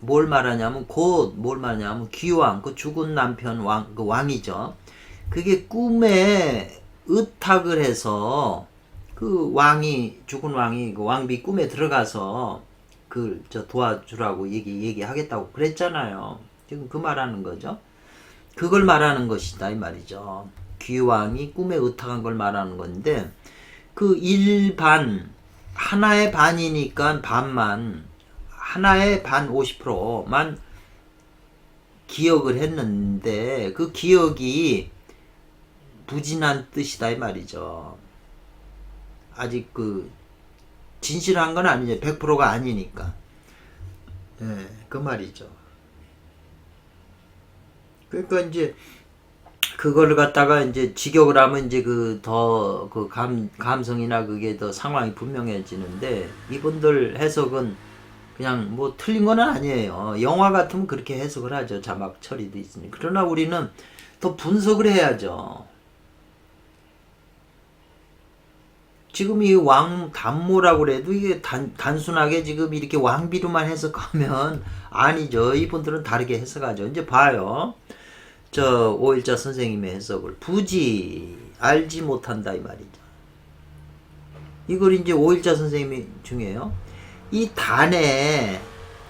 뭘 말하냐면 곧 뭘 말하냐면 귀왕 그 죽은 남편 그 왕이죠. 그게 꿈에 의탁을 해서 그 왕이 죽은 왕이 그 왕비 꿈에 들어가서 그 도와주라고 얘기하겠다고 그랬잖아요. 지금 그 말하는 거죠. 그걸 말하는 것이다 이 말이죠. 귀왕이 꿈에 의탁한 걸 말하는 건데 그 일반 하나의 반이니까 반만 하나의 반 50%만 기억을 했는데 그 기억이 부진한 뜻이다 이 말이죠. 아직 그 진실한 건 아니죠. 100%가 아니니까. 예, 그 말이죠. 그러니까 이제 그걸 갖다가 이제 직역을 하면 이제 그 더 그 감성이나 그게 더 상황이 분명해지는데 이분들 해석은 그냥 뭐 틀린 건 아니에요. 영화 같으면 그렇게 해석을 하죠. 자막 처리도 있으니. 그러나 우리는 더 분석을 해야죠. 지금 이 단모라고 그래도 이게 단순하게 지금 이렇게 왕비로만 해석하면 아니죠. 이분들은 다르게 해석하죠. 이제 봐요. 오일자 선생님의 해석을. 부지, 알지 못한다 이 말이죠. 이걸 이제 오일자 선생님이 중요해요. 이 단에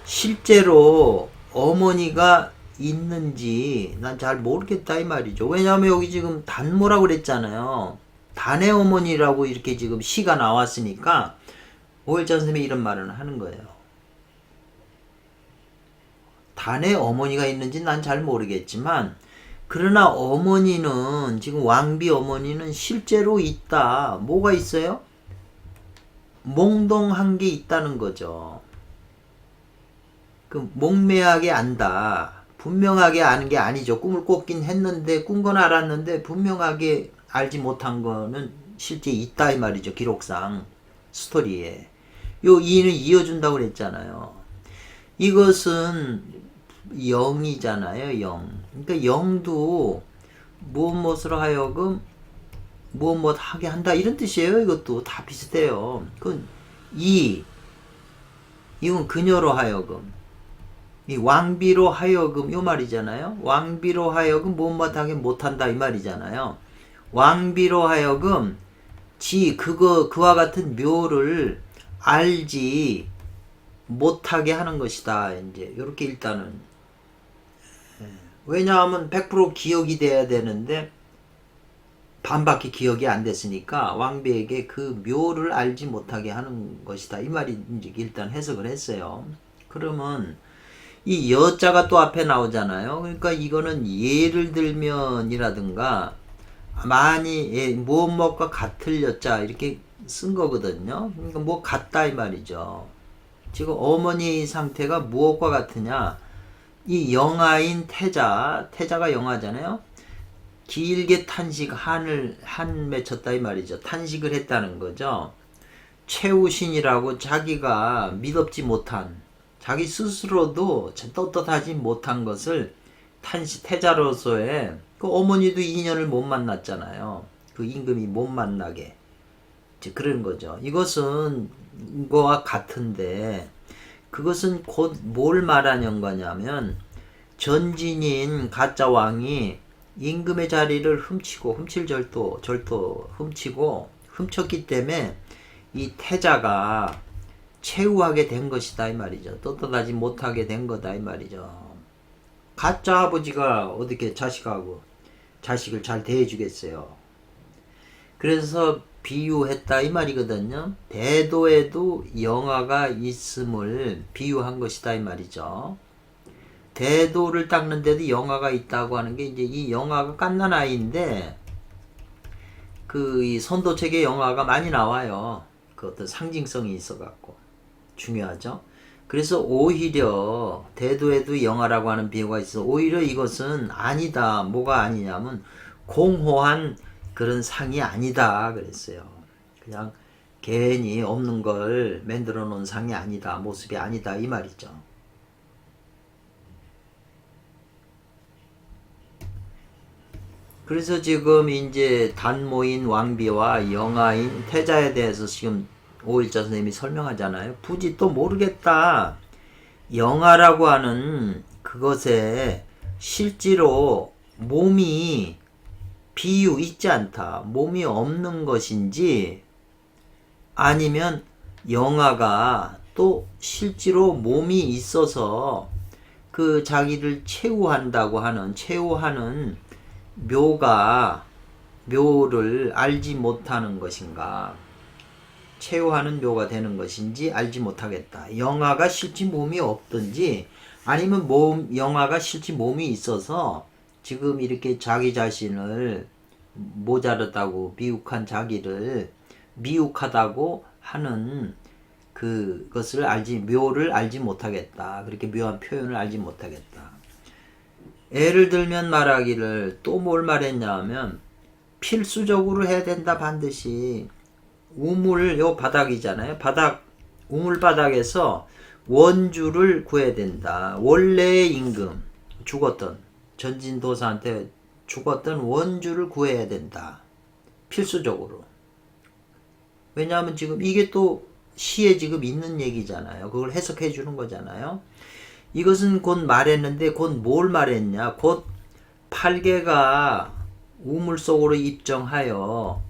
실제로 어머니가 있는지 난 잘 모르겠다 이 말이죠. 왜냐하면 여기 지금 단모라고 그랬잖아요. 단의 어머니라고 이렇게 지금 시가 나왔으니까 오일자 선생님이 이런 말을 하는 거예요. 단의 어머니가 있는지 난 잘 모르겠지만 그러나 어머니는 지금 왕비 어머니는 실제로 있다. 뭐가 있어요? 몽동한 게 있다는 거죠. 그 몽매하게 안다. 분명하게 아는 게 아니죠. 꿈을 꿨긴 했는데 꾼 건 알았는데 분명하게 알지 못한 거는 실제 있다 이 말이죠. 기록상 스토리에 요 이는 이어준다고 그랬잖아요. 이것은 영이잖아요. 영. 그러니까 영도 무엇으로 하여금 무엇 하게 한다 이런 뜻이에요. 이것도 다 비슷해요. 이건 그녀로 하여금 이 왕비로 하여금 요 말이잖아요. 왕비로 하여금 무엇 하게 못한다 이 말이잖아요. 왕비로 하여금 그와 같은 묘를 알지 못하게 하는 것이다. 이제 이렇게 일단은 왜냐하면 100% 기억이 돼야 되는데 반밖에 기억이 안 됐으니까 왕비에게 그 묘를 알지 못하게 하는 것이다. 이 말이 이제 일단 해석을 했어요. 그러면 이 여자가 또 앞에 나오잖아요. 그러니까 이거는 예를 들면이라든가 많이 무엇과 같을 여자 이렇게 쓴 거거든요. 그러니까 뭐 같다 이 말이죠. 지금 어머니 상태가 무엇과 같으냐? 이 영아인 태자가 영아잖아요. 길게 한 맺혔다 이 말이죠. 탄식을 했다는 거죠. 최우신이라고 자기가 믿업지 못한 자기 스스로도 떳떳하지 못한 것을 태자로서의 그 어머니도 인연을 못 만났잖아요. 그 임금이 못 만나게 그런 거죠. 이것은 이거와 같은데 그것은 곧 뭘 말하는 거냐면 전진인 가짜 왕이 임금의 자리를 절도 훔치고 훔쳤기 때문에 이 태자가 최후하게 된 것이다 이 말이죠. 떳떳하지 못하게 된 거다 이 말이죠. 가짜 아버지가 어떻게 자식을 잘 대해주겠어요. 그래서 비유했다 이 말이거든요. 대도에도 영아가 있음을 비유한 것이다 이 말이죠. 대도를 닦는데도 영아가 있다고 하는 게 이제 이 영아가 갓난 아이인데 이 선도책에 영아가 많이 나와요. 그 어떤 상징성이 있어갖고 중요하죠. 그래서 오히려 대도에도 영아라고 하는 비유가 있어. 오히려 이것은 아니다. 뭐가 아니냐면 공허한 그런 상이 아니다 그랬어요. 그냥 괜히 없는 걸 만들어 놓은 상이 아니다. 모습이 아니다 이 말이죠. 그래서 지금 이제 단모인 왕비와 영아인 태자에 대해서 지금 오일자 선생님이 설명하잖아요. 굳이 또 모르겠다. 영아라고 하는 그것에 실제로 몸이 비유 있지 않다. 몸이 없는 것인지 아니면 영아가 또 실제로 몸이 있어서 그 자기를 최후하는 묘를 알지 못하는 것인가, 최후하는 묘가 되는 것인지 알지 못하겠다. 영아가 실제 몸이 없든지 아니면 영아가 실제 몸이 있어서 지금 이렇게 자기 자신을 모자르다고 미혹한 자기를 미혹하다고 하는 그것을 묘를 알지 못하겠다. 그렇게 묘한 표현을 알지 못하겠다. 예를 들면 말하기를 또 뭘 말했냐면 필수적으로 해야 된다. 반드시 요 바닥이잖아요. 우물 바닥에서 원주를 구해야 된다. 원래의 임금 죽었던 전진도사한테 죽었던 원주를 구해야 된다. 필수적으로. 왜냐하면 지금 이게 또 시에 지금 있는 얘기잖아요. 그걸 해석해 주는 거잖아요. 이것은 곧 말했는데 곧 뭘 말했냐. 곧 팔개가 우물 속으로 입정하여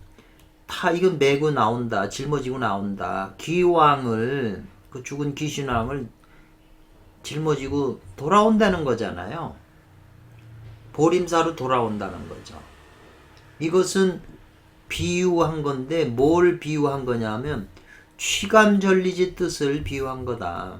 이건 메고 나온다. 짊어지고 나온다. 귀왕을 그 죽은 귀신왕을 짊어지고 돌아온다는 거잖아요. 보림사로 돌아온다는 거죠. 이것은 비유한 건데 뭘 비유한 거냐면 취감전리지 뜻을 비유한 거다.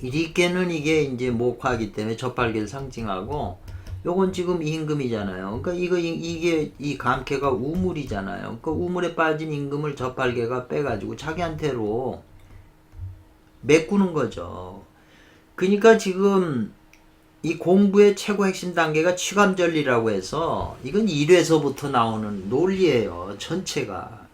이리께는 이게 이제 목화이기 때문에 젖발개를 상징하고 요건 지금 임금이잖아요. 그러니까 이게 이 감캐가 우물이잖아요. 그 우물에 빠진 임금을 젖발개가 빼가지고 자기한테로 메꾸는 거죠. 그러니까 지금 이 공부의 최고 핵심 단계가 취감전리라고 해서 이건 1회서부터 나오는 논리예요. 전체가.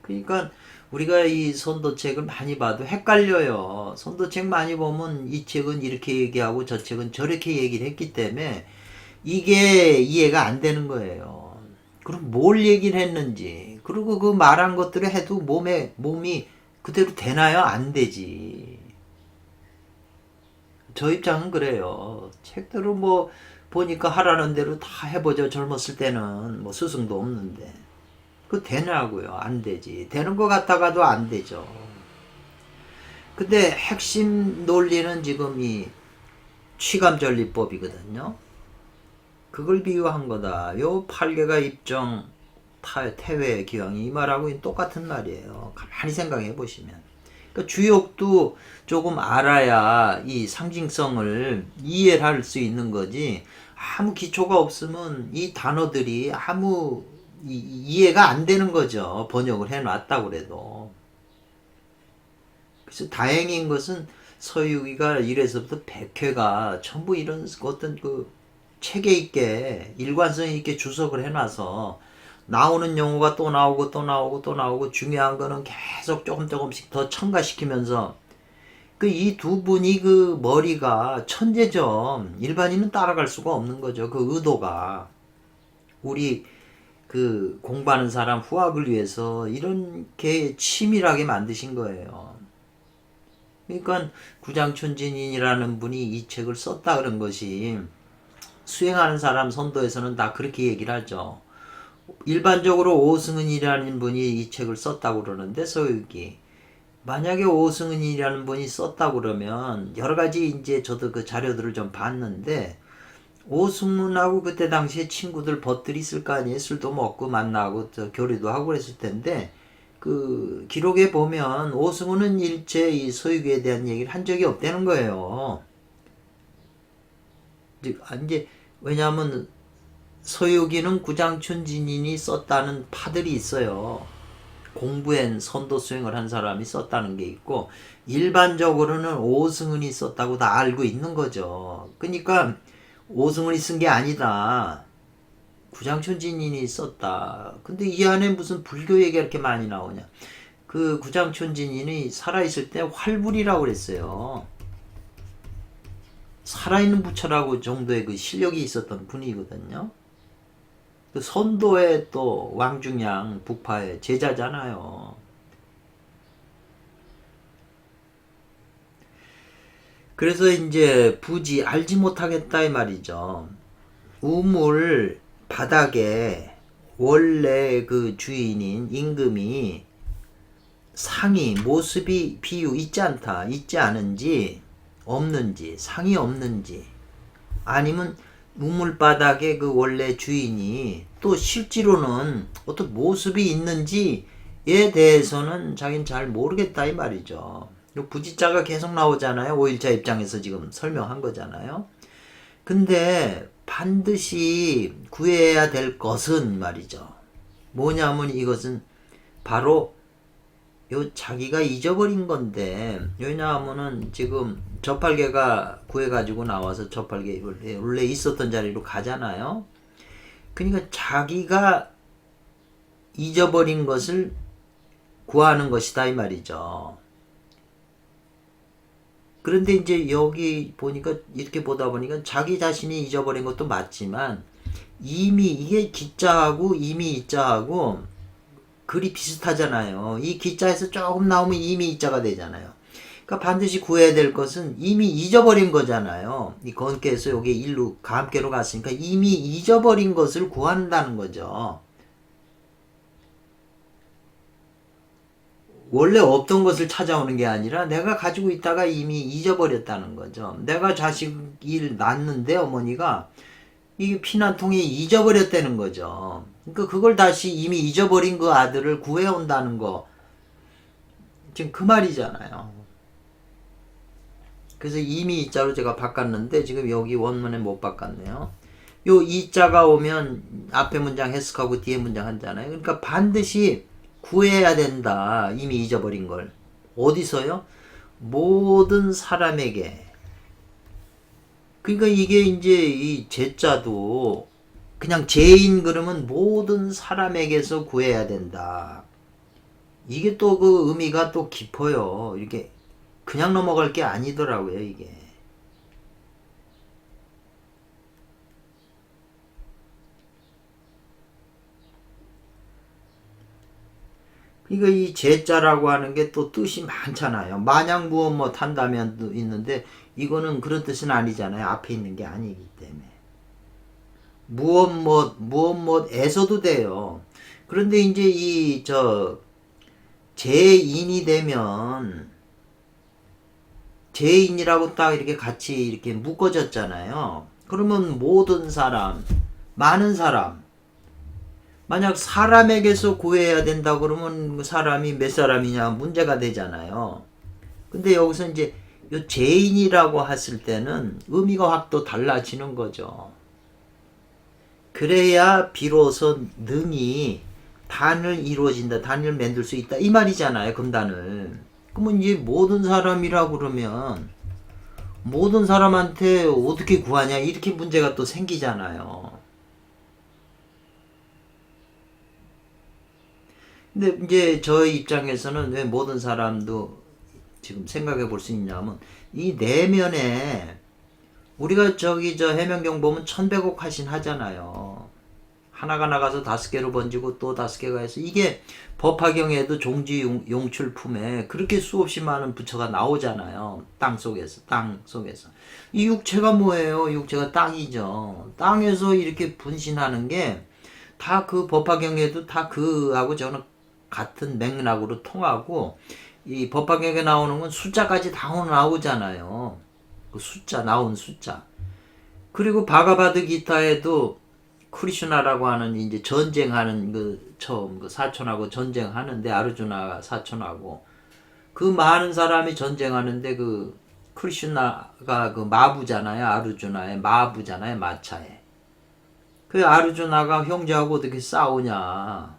그러니까 우리가 이 선도책을 많이 봐도 헷갈려요. 선도책 많이 보면 이 책은 이렇게 얘기하고 저 책은 저렇게 얘기를 했기 때문에 이게 이해가 안 되는 거예요. 그럼 뭘 얘기를 했는지, 그리고 그 말한 것들을 해도 몸이 그대로 되나요? 안 되지. 저 입장은 그래요. 책대로 뭐 보니까 하라는 대로 다 해보죠. 젊었을 때는 뭐 스승도 없는데. 그 되냐고요? 안 되지. 되는 것 같아가도 안 되죠. 근데 핵심 논리는 지금 이 취감전리법이거든요. 그걸 비유한 거다. 요 8개가 입정, 태회, 기왕이 이 말하고 똑같은 말이에요. 가만히 생각해 보시면. 그러니까 주역도 조금 알아야 이 상징성을 이해를 할 수 있는 거지. 아무 기초가 없으면 이 단어들이 아무 이해가 안 되는 거죠. 번역을 해놨다고 그래도. 그래서 다행인 것은 서유기가 1회서부터 100회가 전부 이런 어떤 그 체계 있게 일관성 있게 주석을 해놔서 나오는 용어가 또 나오고 또 나오고 또 나오고 중요한 거는 계속 조금씩 더 첨가시키면서 그 이 두 분이 그 머리가 천재죠. 일반인은 따라갈 수가 없는 거죠. 그 의도가. 우리 그 공부하는 사람 후학을 위해서 이렇게 치밀하게 만드신 거예요. 그러니까 구장춘진이라는 분이 이 책을 썼다 그런 것이 수행하는 사람 선도에서는 다 그렇게 얘기를 하죠. 일반적으로 오승은이라는 분이 이 책을 썼다고 그러는데 서유기 만약에 오승은이라는 분이 썼다고 그러면 여러 가지 이제 저도 그 자료들을 좀 봤는데 오승훈하고 그때 당시에 친구들 벗들이 있을 거 아니에요. 술도 먹고 만나고 교류도 하고 그랬을 텐데 그 기록에 보면 오승훈은 일체 이 서유기에 대한 얘기를 한 적이 없다는 거예요. 이제 왜냐하면 서유기는 구장춘진인이 썼다는 파들이 있어요. 공부한 선도 수행을 한 사람이 썼다는 게 있고 일반적으로는 오승훈이 썼다고 다 알고 있는 거죠. 그러니까 오승훈이 쓴 게 아니다. 구장춘진인이 썼다. 근데 이 안에 무슨 불교 얘기가 이렇게 많이 나오냐. 그 구장춘진인이 살아있을 때 활불이라고 그랬어요. 살아있는 부처라고 정도의 그 실력이 있었던 분이거든요. 그 선도의 또 왕중양 북파의 제자잖아요. 그래서 이제 부지 알지 못하겠다 이 말이죠. 우물 바닥에 원래 그 주인인 임금이 상이 모습이 비유 있지 않다, 있지 않은지 없는지, 상이 없는지 아니면 우물바닥에 그 원래 주인이 또 실제로는 어떤 모습이 있는지에 대해서는 자기는 잘 모르겠다 이 말이죠. 부지자가 계속 나오잖아요. 5일자 입장에서 지금 설명한 거잖아요. 근데 반드시 구해야 될 것은 말이죠. 뭐냐면 이것은 바로 요 자기가 잊어버린 건데, 왜냐하면은 지금 저팔계가 구해가지고 나와서 저팔계 원래 있었던 자리로 가잖아요. 그러니까 자기가 잊어버린 것을 구하는 것이다 이 말이죠. 그런데 이제 여기 보니까 이렇게 보다 보니까 자기 자신이 잊어버린 것도 맞지만 이미 이게 기자하고 이미 이자하고 글이 비슷하잖아요. 이 기자에서 조금 나오면 이미 이자가 되잖아요. 그러니까 반드시 구해야 될 것은 이미 잊어버린 거잖아요. 이 건께서 여기 일루 감께로 갔으니까 이미 잊어버린 것을 구한다는 거죠. 원래 없던 것을 찾아오는 게 아니라 내가 가지고 있다가 이미 잊어버렸다는 거죠. 내가 자식을 낳는데 어머니가 이 피난통에 잊어버렸다는 거죠. 그러니까 그걸 다시 이미 잊어버린 그 아들을 구해온다는 거. 지금 그 말이잖아요. 그래서 이미 이자로 제가 바꿨는데 지금 여기 원문에 못 바꿨네요. 요 이자가 오면 앞에 문장 해석하고 뒤에 문장 하잖아요. 그러니까 반드시 구해야 된다. 이미 잊어버린 걸. 어디서요? 모든 사람에게 그러니까 이게 이제 이 제자도 그냥 죄인 그러면 모든 사람에게서 구해야 된다. 이게 또 그 의미가 또 깊어요. 이렇게 그냥 넘어갈 게 아니더라고요, 이게. 그러니까 이 제자라고 하는 게 또 뜻이 많잖아요. 마냥 무엇 못 한다면 있는데 이거는 그런 뜻은 아니잖아요. 앞에 있는 게 아니기 때문에. 무엇 못에서도 돼요. 그런데 이제 이 죄인이 되면 죄인이라고 딱 이렇게 같이 이렇게 묶어졌잖아요. 그러면 모든 사람, 많은 사람, 만약 사람에게서 구해야 된다 그러면 그 사람이 몇 사람이냐 문제가 되잖아요. 근데 여기서 이제 요 죄인이라고 했을 때는 의미가 확 또 달라지는 거죠. 그래야 비로소 능히 단을 이루어진다, 단을 만들 수 있다 이 말이잖아요. 금단을. 그러면 이제 모든 사람이라 그러면 모든 사람한테 어떻게 구하냐 이렇게 문제가 또 생기잖아요. 근데 이제 저희 입장에서는 왜 모든 사람도 지금 생각해 볼 수 있냐면 이 내면에 우리가 저 해명경 보면 천백억 화신 하잖아요. 하나가 나가서 5개로 번지고 또 5개가 해서 이게 법화경에도 종지 용출품에 그렇게 수없이 많은 부처가 나오잖아요. 땅 속에서. 이 육체가 뭐예요? 육체가 땅이죠. 땅에서 이렇게 분신하는 게 다 그 법화경에도 다 그하고 저는 같은 맥락으로 통하고 이 법화경에 나오는 건 숫자까지 다 나오잖아요. 그 숫자 나온 숫자. 그리고 바가바드 기타에도 크리슈나라고 하는 이제 전쟁하는 그 처음 그 사촌하고 전쟁하는데 아르주나 사촌하고 그 많은 사람이 전쟁하는데 그 크리슈나가 그 마부잖아요. 아르주나의 마부잖아요. 마차에. 그 아르주나가 형제하고 어떻게 싸우냐.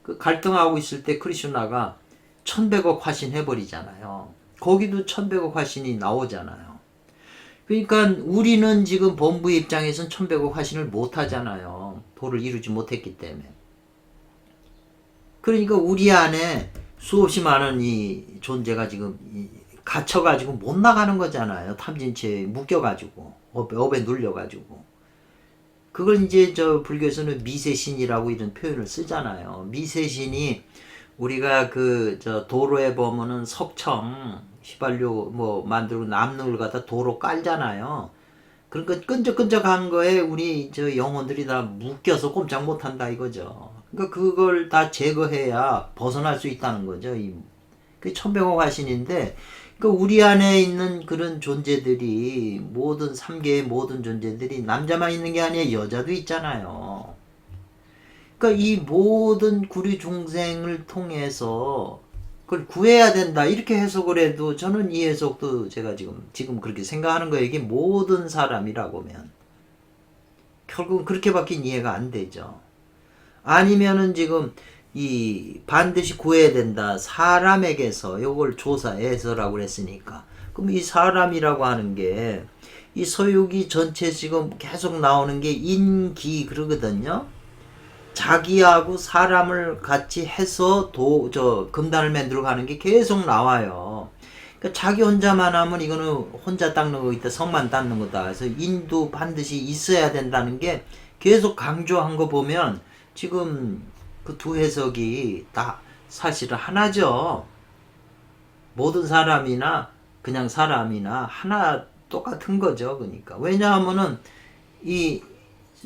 그 갈등하고 있을 때 크리슈나가 1100억 화신 해버리잖아요. 거기도 1100억 화신이 나오잖아요. 그러니까 우리는 지금 본부의 입장에서는 1100억 화신을 못 하잖아요. 도를 이루지 못했기 때문에. 그러니까 우리 안에 수없이 많은 이 존재가 지금 갇혀가지고 못 나가는 거잖아요. 탐진체에 묶여가지고 업에 눌려가지고. 그걸 이제 저 불교에서는 미세신이라고 이런 표현을 쓰잖아요. 미세신이 우리가 그 저 도로에 보면은 석청 휘발유 뭐 만들고 남는 걸 갖다 도로 깔잖아요. 그러니까 끈적끈적한 거에 우리 저 영혼들이 다 묶여서 꼼짝 못한다 이거죠. 그러니까 그걸 다 제거해야 벗어날 수 있다는 거죠. 그 천병호 화신인데 그러니까 우리 안에 있는 그런 존재들이 모든 삼계의 모든 존재들이 남자만 있는 게 아니라 여자도 있잖아요. 그러니까 이 모든 구류 중생을 통해서 그걸 구해야 된다 이렇게 해석을 해도 저는 이 해석도 제가 지금 그렇게 생각하는 거예요. 이게 모든 사람이라고 하면 결국은 그렇게밖에 이해가 안 되죠. 아니면은 지금 이 반드시 구해야 된다 사람에게서 요걸 조사해서라고 그랬으니까 그럼 이 사람이라고 하는 게 이 서유기 전체 지금 계속 나오는 게 인기 그러거든요. 자기하고 사람을 같이 해서 금단을 만들어 가는 게 계속 나와요. 그러니까 자기 혼자만 하면 이거는 혼자 닦는 거 있다, 성만 닦는 거다. 그래서 인도 반드시 있어야 된다는 게 계속 강조한 거 보면 지금 그 두 해석이 다 사실은 하나죠. 모든 사람이나 그냥 사람이나 하나 똑같은 거죠. 그러니까 왜냐하면은 이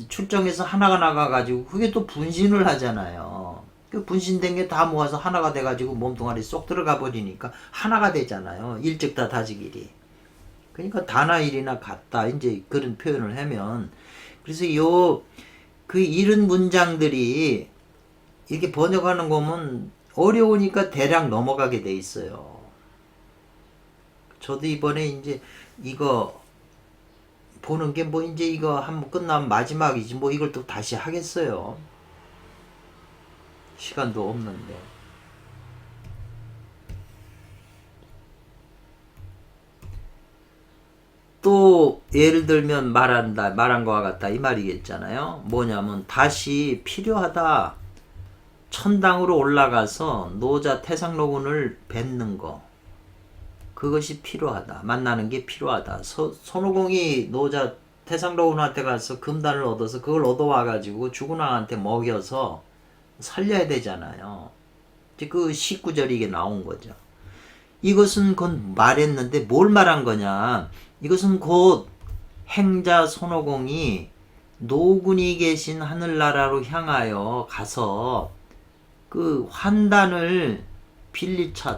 출정에서 하나가 나가가지고 그게 또 분신을 하잖아요. 그 분신된 게 다 모아서 하나가 돼가지고 몸뚱아리 쏙 들어가 버리니까 하나가 되잖아요. 일찍 다지길이. 그러니까 다나일이나 같다 이제 그런 표현을 하면 그래서 그 이런 문장들이 이렇게 번역하는 거면 어려우니까 대략 넘어가게 돼 있어요. 저도 이번에 이제 이거 보는 게 뭐 이제 이거 한번 끝나면 마지막이지 뭐 이걸 또 다시 하겠어요. 시간도 없는데. 또 예를 들면 말한 거와 같다 이 말이겠잖아요. 뭐냐면 다시 필요하다. 천당으로 올라가서 노자 태상로군을 뵙는 거. 그것이 필요하다. 만나는 게 필요하다. 손오공이 노자 태상로군한테 가서 금단을 얻어서 그걸 얻어와가지고 주군왕한테 먹여서 살려야 되잖아요. 그 19절이 이게 나온 거죠. 이것은 곧 말했는데 뭘 말한 거냐. 이것은 곧 행자 손오공이 노군이 계신 하늘나라로 향하여 가서 그 환단을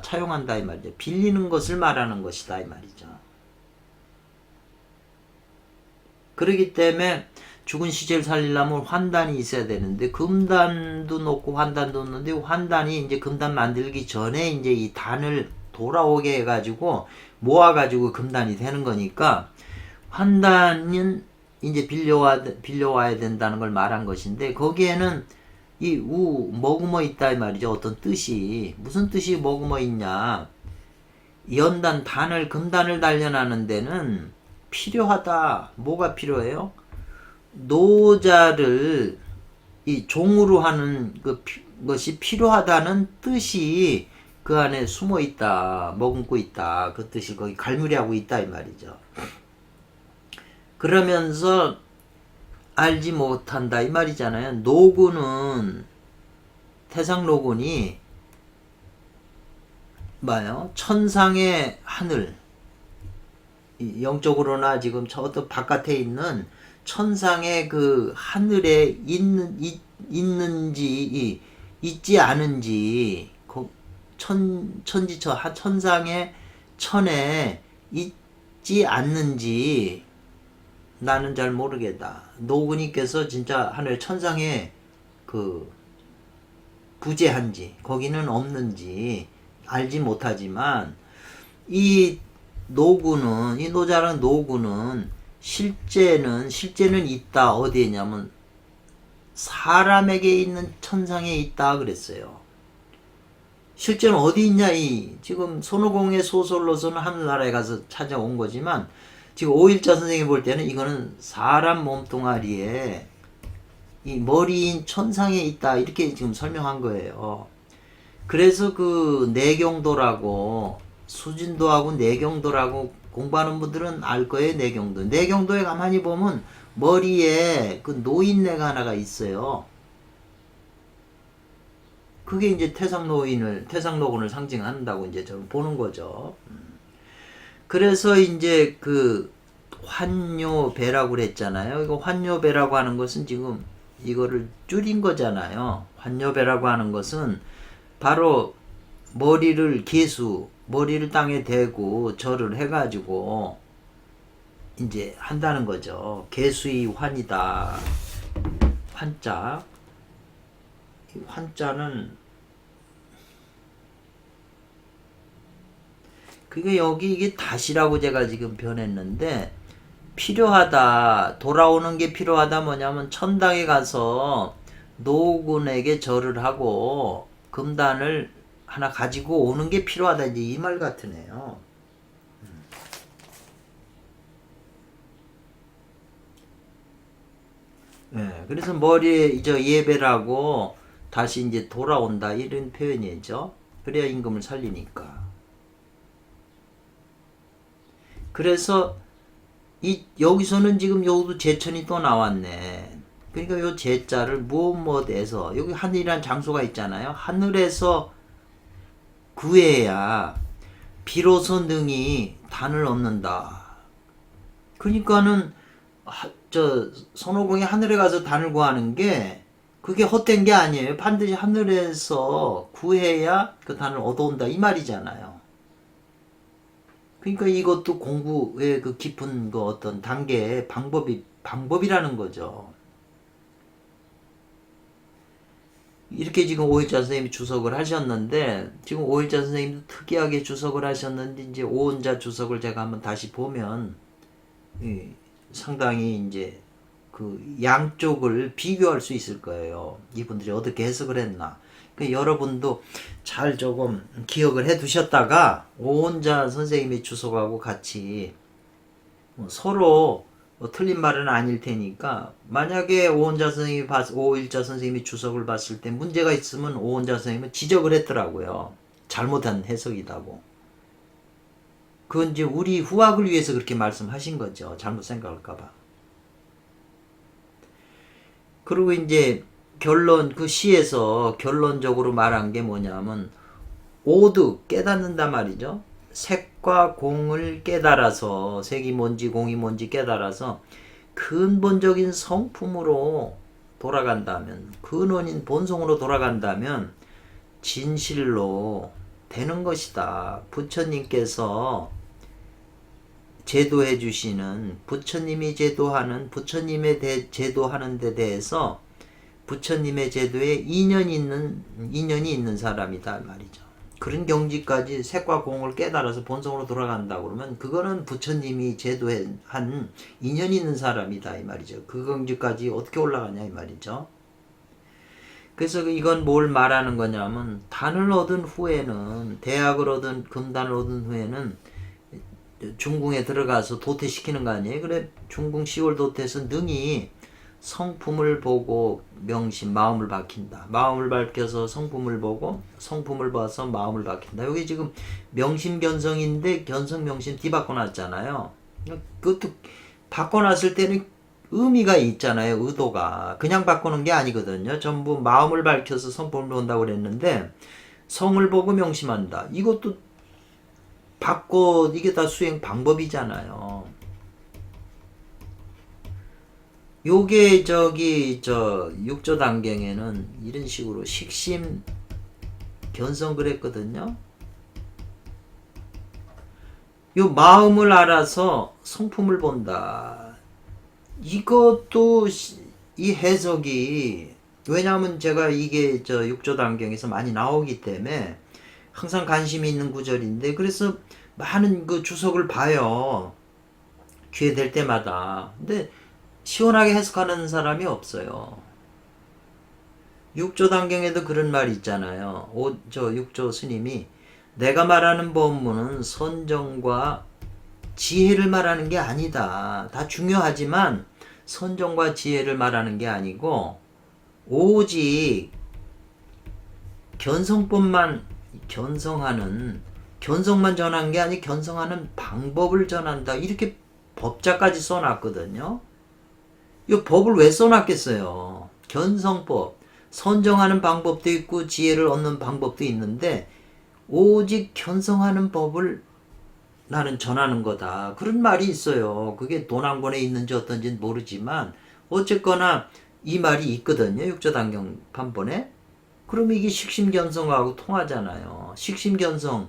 차용한다 이 말이죠. 빌리는 것을 말하는 것이다 이 말이죠. 그렇기 때문에 죽은 시체를 살리려면 환단이 있어야 되는데 금단도 놓고 환단도 놓는데 환단이 이제 금단 만들기 전에 이제 이 단을 돌아오게 해가지고 모아가지고 금단이 되는 거니까 환단은 이제 빌려와야 된다는 걸 말한 것인데 거기에는 이 머금어 있다 이 말이죠. 어떤 뜻이 무슨 뜻이 머금어 있냐. 연단 금단을 단련하는 데는 필요하다. 뭐가 필요해요? 노자를 이 종으로 하는 것이 필요하다는 뜻이 그 안에 숨어 있다. 머금고 있다. 그 뜻이 거기 갈무리하고 있다 이 말이죠. 그러면서 알지 못한다 이 말이잖아요. 노군은 태상노군이 뭐요? 천상의 하늘 영적으로나 지금 저 어떤 바깥에 있는 천상의 그 하늘에 있는지 있지 않은지 천상의 천에 있지 않는지 나는 잘 모르겠다. 노군이께서 진짜 하늘 천상에 그 부재한지 거기는 없는지 알지 못하지만 이 노자라는 노군은 실제는 있다. 어디에 있냐면 사람에게 있는 천상에 있다 그랬어요. 실제는 어디 있냐. 지금 손오공의 소설로서는 하늘나라에 가서 찾아온 거지만 지금 오일자 선생님이 볼 때는 이거는 사람 몸뚱아리에 이 머리인 천상에 있다 이렇게 지금 설명한 거예요. 그래서 그 내경도라고 수진도하고 내경도라고 공부하는 분들은 알 거예요. 내경도에 가만히 보면 머리에 그 노인네가 하나가 있어요. 그게 이제 태상노군을 상징한다고 이제 저는 보는 거죠. 그래서 이제 그 환요배라고 그랬잖아요. 이거 환요배라고 하는 것은 지금 이거를 줄인 거잖아요. 환요배라고 하는 것은 바로 머리를 땅에 대고 절을 해가지고 이제 한다는 거죠. 개수의 환이다. 환자. 이 환자는 그게 여기 이게 다시라고 제가 지금 변했는데 필요하다. 돌아오는 게 필요하다 뭐냐면 천당에 가서 노군에게 절을 하고 금단을 하나 가지고 오는 게 필요하다. 이제 이 말 같으네요. 네, 그래서 머리에 이제 예배라고 다시 이제 돌아온다 이런 표현이죠. 그래야 임금을 살리니까. 그래서 여기서는 지금 여기도 제천이 또 나왔네. 그러니까 요 제자를 무엇에서 여기 하늘이란 장소가 있잖아요. 하늘에서 구해야 비로소 능히 단을 얻는다. 그러니까는 손오공이 하늘에 가서 단을 구하는 게 그게 헛된 게 아니에요. 반드시 하늘에서 구해야 그 단을 얻어온다 이 말이잖아요. 그러니까 이것도 공부의 그 깊은 그 어떤 단계의 방법이라는 거죠. 이렇게 지금 오일자 선생님이 주석을 하셨는데 지금 오일자 선생님도 특이하게 주석을 하셨는데 이제 오온자 주석을 제가 한번 다시 보면 상당히 이제 그 양쪽을 비교할 수 있을 거예요. 이분들이 어떻게 해석을 했나. 여러분도 잘 조금 기억을 해 두셨다가 오온자 선생님의 주석하고 같이 서로 틀린 말은 아닐 테니까 만약에 오일자 선생님이 주석을 봤을 때 문제가 있으면 오원자 선생님은 지적을 했더라고요. 잘못한 해석이다고. 그건 이제 우리 후학을 위해서 그렇게 말씀하신 거죠. 잘못 생각할까봐. 그리고 이제 그 시에서 결론적으로 말한 게 뭐냐면 오드 깨닫는다 말이죠. 색과 공을 깨달아서 색이 뭔지 공이 뭔지 깨달아서 근본적인 성품으로 돌아간다면 근원인 본성으로 돌아간다면 진실로 되는 것이다. 부처님께서 제도해 주시는 부처님이 제도하는 부처님의 제도하는 데 대해서 부처님의 제도에 인연이 있는 사람이다 말이죠. 그런 경지까지 색과 공을 깨달아서 본성으로 돌아간다 그러면 그거는 부처님이 제도한 인연이 있는 사람이다 이 말이죠. 그 경지까지 어떻게 올라가냐 이 말이죠. 그래서 이건 뭘 말하는 거냐면 단을 얻은 후에는 대학을 얻은 금단을 얻은 후에는 중궁에 들어가서 도태시키는 거 아니에요. 그래 중궁 시월 도태에서 능히 성품을 보고 마음을 밝힌다. 마음을 밝혀서 성품을 보고 성품을 봐서 마음을 밝힌다. 여기 지금 명심견성인데 견성 명심 뒤바꿔놨잖아요. 그것도 바꿔놨을 때는 의미가 있잖아요. 의도가 그냥 바꾸는 게 아니거든요. 전부 마음을 밝혀서 성품을 본다고 그랬는데 성을 보고 명심한다. 이것도 이게 다 수행 방법이잖아요. 요게 육조 단경에는 이런 식으로 식심 견성 그랬거든요. 요 마음을 알아서 성품을 본다. 이것도 이 해석이 왜냐하면 제가 이게 육조 단경에서 많이 나오기 때문에 항상 관심이 있는 구절인데 그래서 많은 그 주석을 봐요. 기회 될 때마다. 근데 시원하게 해석하는 사람이 없어요. 육조 단경에도 그런 말이 있잖아요. 육조 스님이 내가 말하는 법문은 선정과 지혜를 말하는 게 아니다. 다 중요하지만 선정과 지혜를 말하는 게 아니고 오직 견성만 전한 게 아니 견성하는 방법을 전한다. 이렇게 법자까지 써놨거든요. 이 법을 왜 써놨겠어요? 견성법, 선정하는 방법도 있고 지혜를 얻는 방법도 있는데 오직 견성하는 법을 나는 전하는 거다. 그런 말이 있어요. 그게 도난권에 있는지 어떤지는 모르지만 어쨌거나 이 말이 있거든요. 육조단경 판본에. 그러면 이게 식심견성하고 통하잖아요. 식심견성,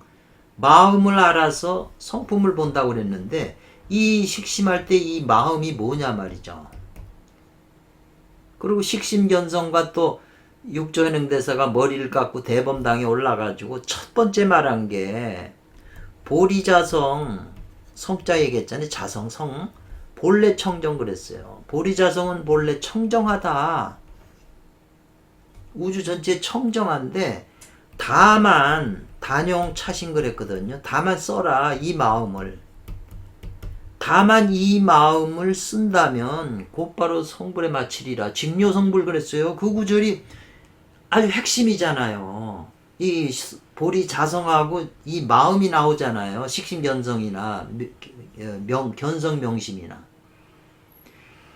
마음을 알아서 성품을 본다고 그랬는데 이 식심할 때 이 마음이 뭐냐 말이죠. 그리고 식심견성과 또 육조현행대사가 머리를 깎고 대범당에 올라가지고 첫 번째 말한 게 보리자성, 성자 얘기했잖아요. 자성, 성. 본래 청정 그랬어요. 보리자성은 본래 청정하다. 우주 전체에 청정한데 다만 단용 차신 그랬거든요. 다만 써라 이 마음을. 다만 이 마음을 쓴다면 곧바로 성불에 마치리라. 직묘성불 그랬어요. 그 구절이 아주 핵심이잖아요. 이 보리 자성하고 이 마음이 나오잖아요. 식심견성이나 견성 명심이나.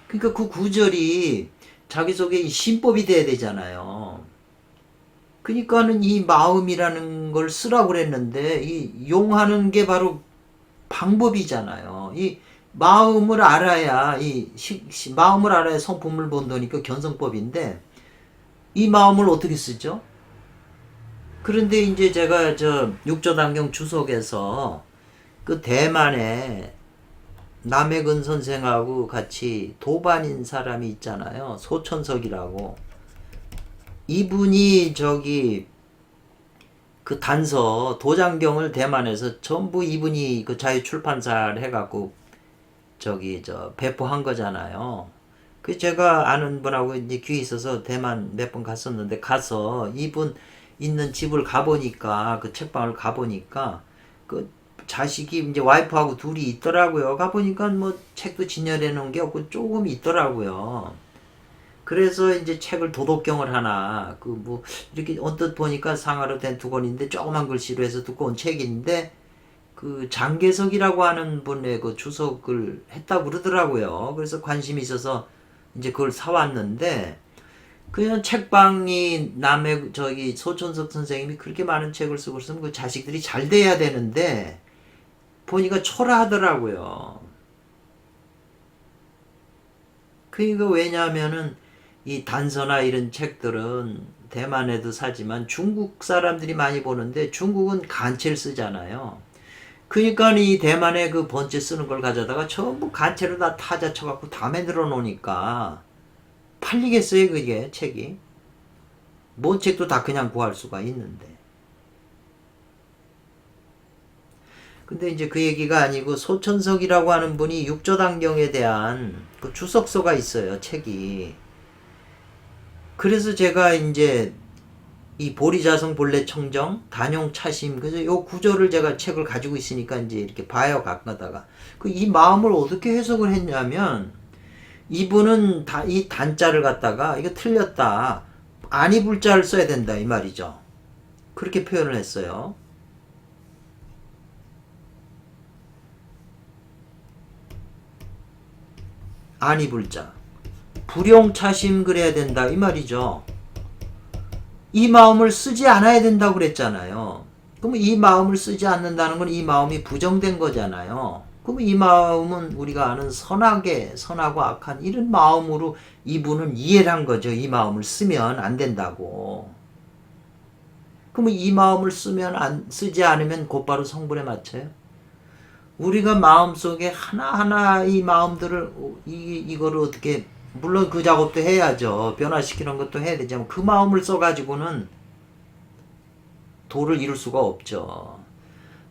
그러니까 그 구절이 자기 속에 신법이 돼야 되잖아요. 그러니까는 이 마음이라는 걸 쓰라고 그랬는데 이 용하는 게 바로 방법이잖아요. 이 마음을 알아야 마음을 알아야 성품을 본다니까 견성법인데 이 마음을 어떻게 쓰죠? 그런데 이제 제가 육조단경 주석에서 그 대만에 남해근 선생하고 같이 도반인 사람이 있잖아요. 소천석이라고. 이분이 그 단서 도장경을 대만에서 전부 이분이 그 자유출판사를 해갖고 배포한 거잖아요. 그 제가 아는 분하고 이제 귀에 있어서 대만 몇 번 갔었는데 가서 이분 있는 집을 가보니까 그 책방을 가보니까 그 자식이 이제 와이프하고 둘이 있더라고요. 가보니까 뭐 책도 진열해 놓은 게 없고 조금 있더라고요. 그래서 이제 책을 도덕경을 하나 그 뭐 이렇게 언뜻 보니까 상하로 된 두 권인데 조그만 글씨로 해서 두꺼운 책인데 그 장계석이라고 하는 분의 그 주석을 했다고 그러더라고요. 그래서 관심이 있어서 이제 그걸 사왔는데 그냥 책방이 남의 저기 소천석 선생님이 그렇게 많은 책을 쓰고 있으면 그 자식들이 잘 돼야 되는데 보니까 초라하더라고요. 그러니까 왜냐하면은 이 단서나 이런 책들은 대만에도 사지만 중국 사람들이 많이 보는데 중국은 간체를 쓰잖아요. 그러니까 이 대만의 그 번째 쓰는 걸 가져다가 전부 간체로 다 타자 쳐갖고 다 만들어 놓으니까 팔리겠어요 그게 책이. 뭔 책도 다 그냥 구할 수가 있는데. 근데 이제 그 얘기가 아니고 소천석이라고 하는 분이 육조단경에 대한 그 주석서가 있어요 책이. 그래서 제가 이제 이 보리자성 본래청정 단용차심 그래서 요 구절을 제가 책을 가지고 있으니까 이제 이렇게 봐요 가끔가다가 그 이 마음을 어떻게 해석을 했냐면 이분은 이 단자를 갖다가 이거 틀렸다 아니 불자를 써야 된다 이 말이죠. 그렇게 표현을 했어요. 아니 불자 불용차심 그래야 된다 이 말이죠. 이 마음을 쓰지 않아야 된다고 그랬잖아요. 그럼 이 마음을 쓰지 않는다는 건 이 마음이 부정된 거잖아요. 그럼 이 마음은 우리가 아는 선하고 악한 이런 마음으로 이분은 이해를 한 거죠. 이 마음을 쓰면 안 된다고. 그럼 이 마음을 쓰지 않으면 곧바로 성불에 맞춰요? 우리가 마음속에 하나하나 이 마음들을 이거를 어떻게 물론 그 작업도 해야죠. 변화시키는 것도 해야 되지만 그 마음을 써가지고는 도를 이룰 수가 없죠.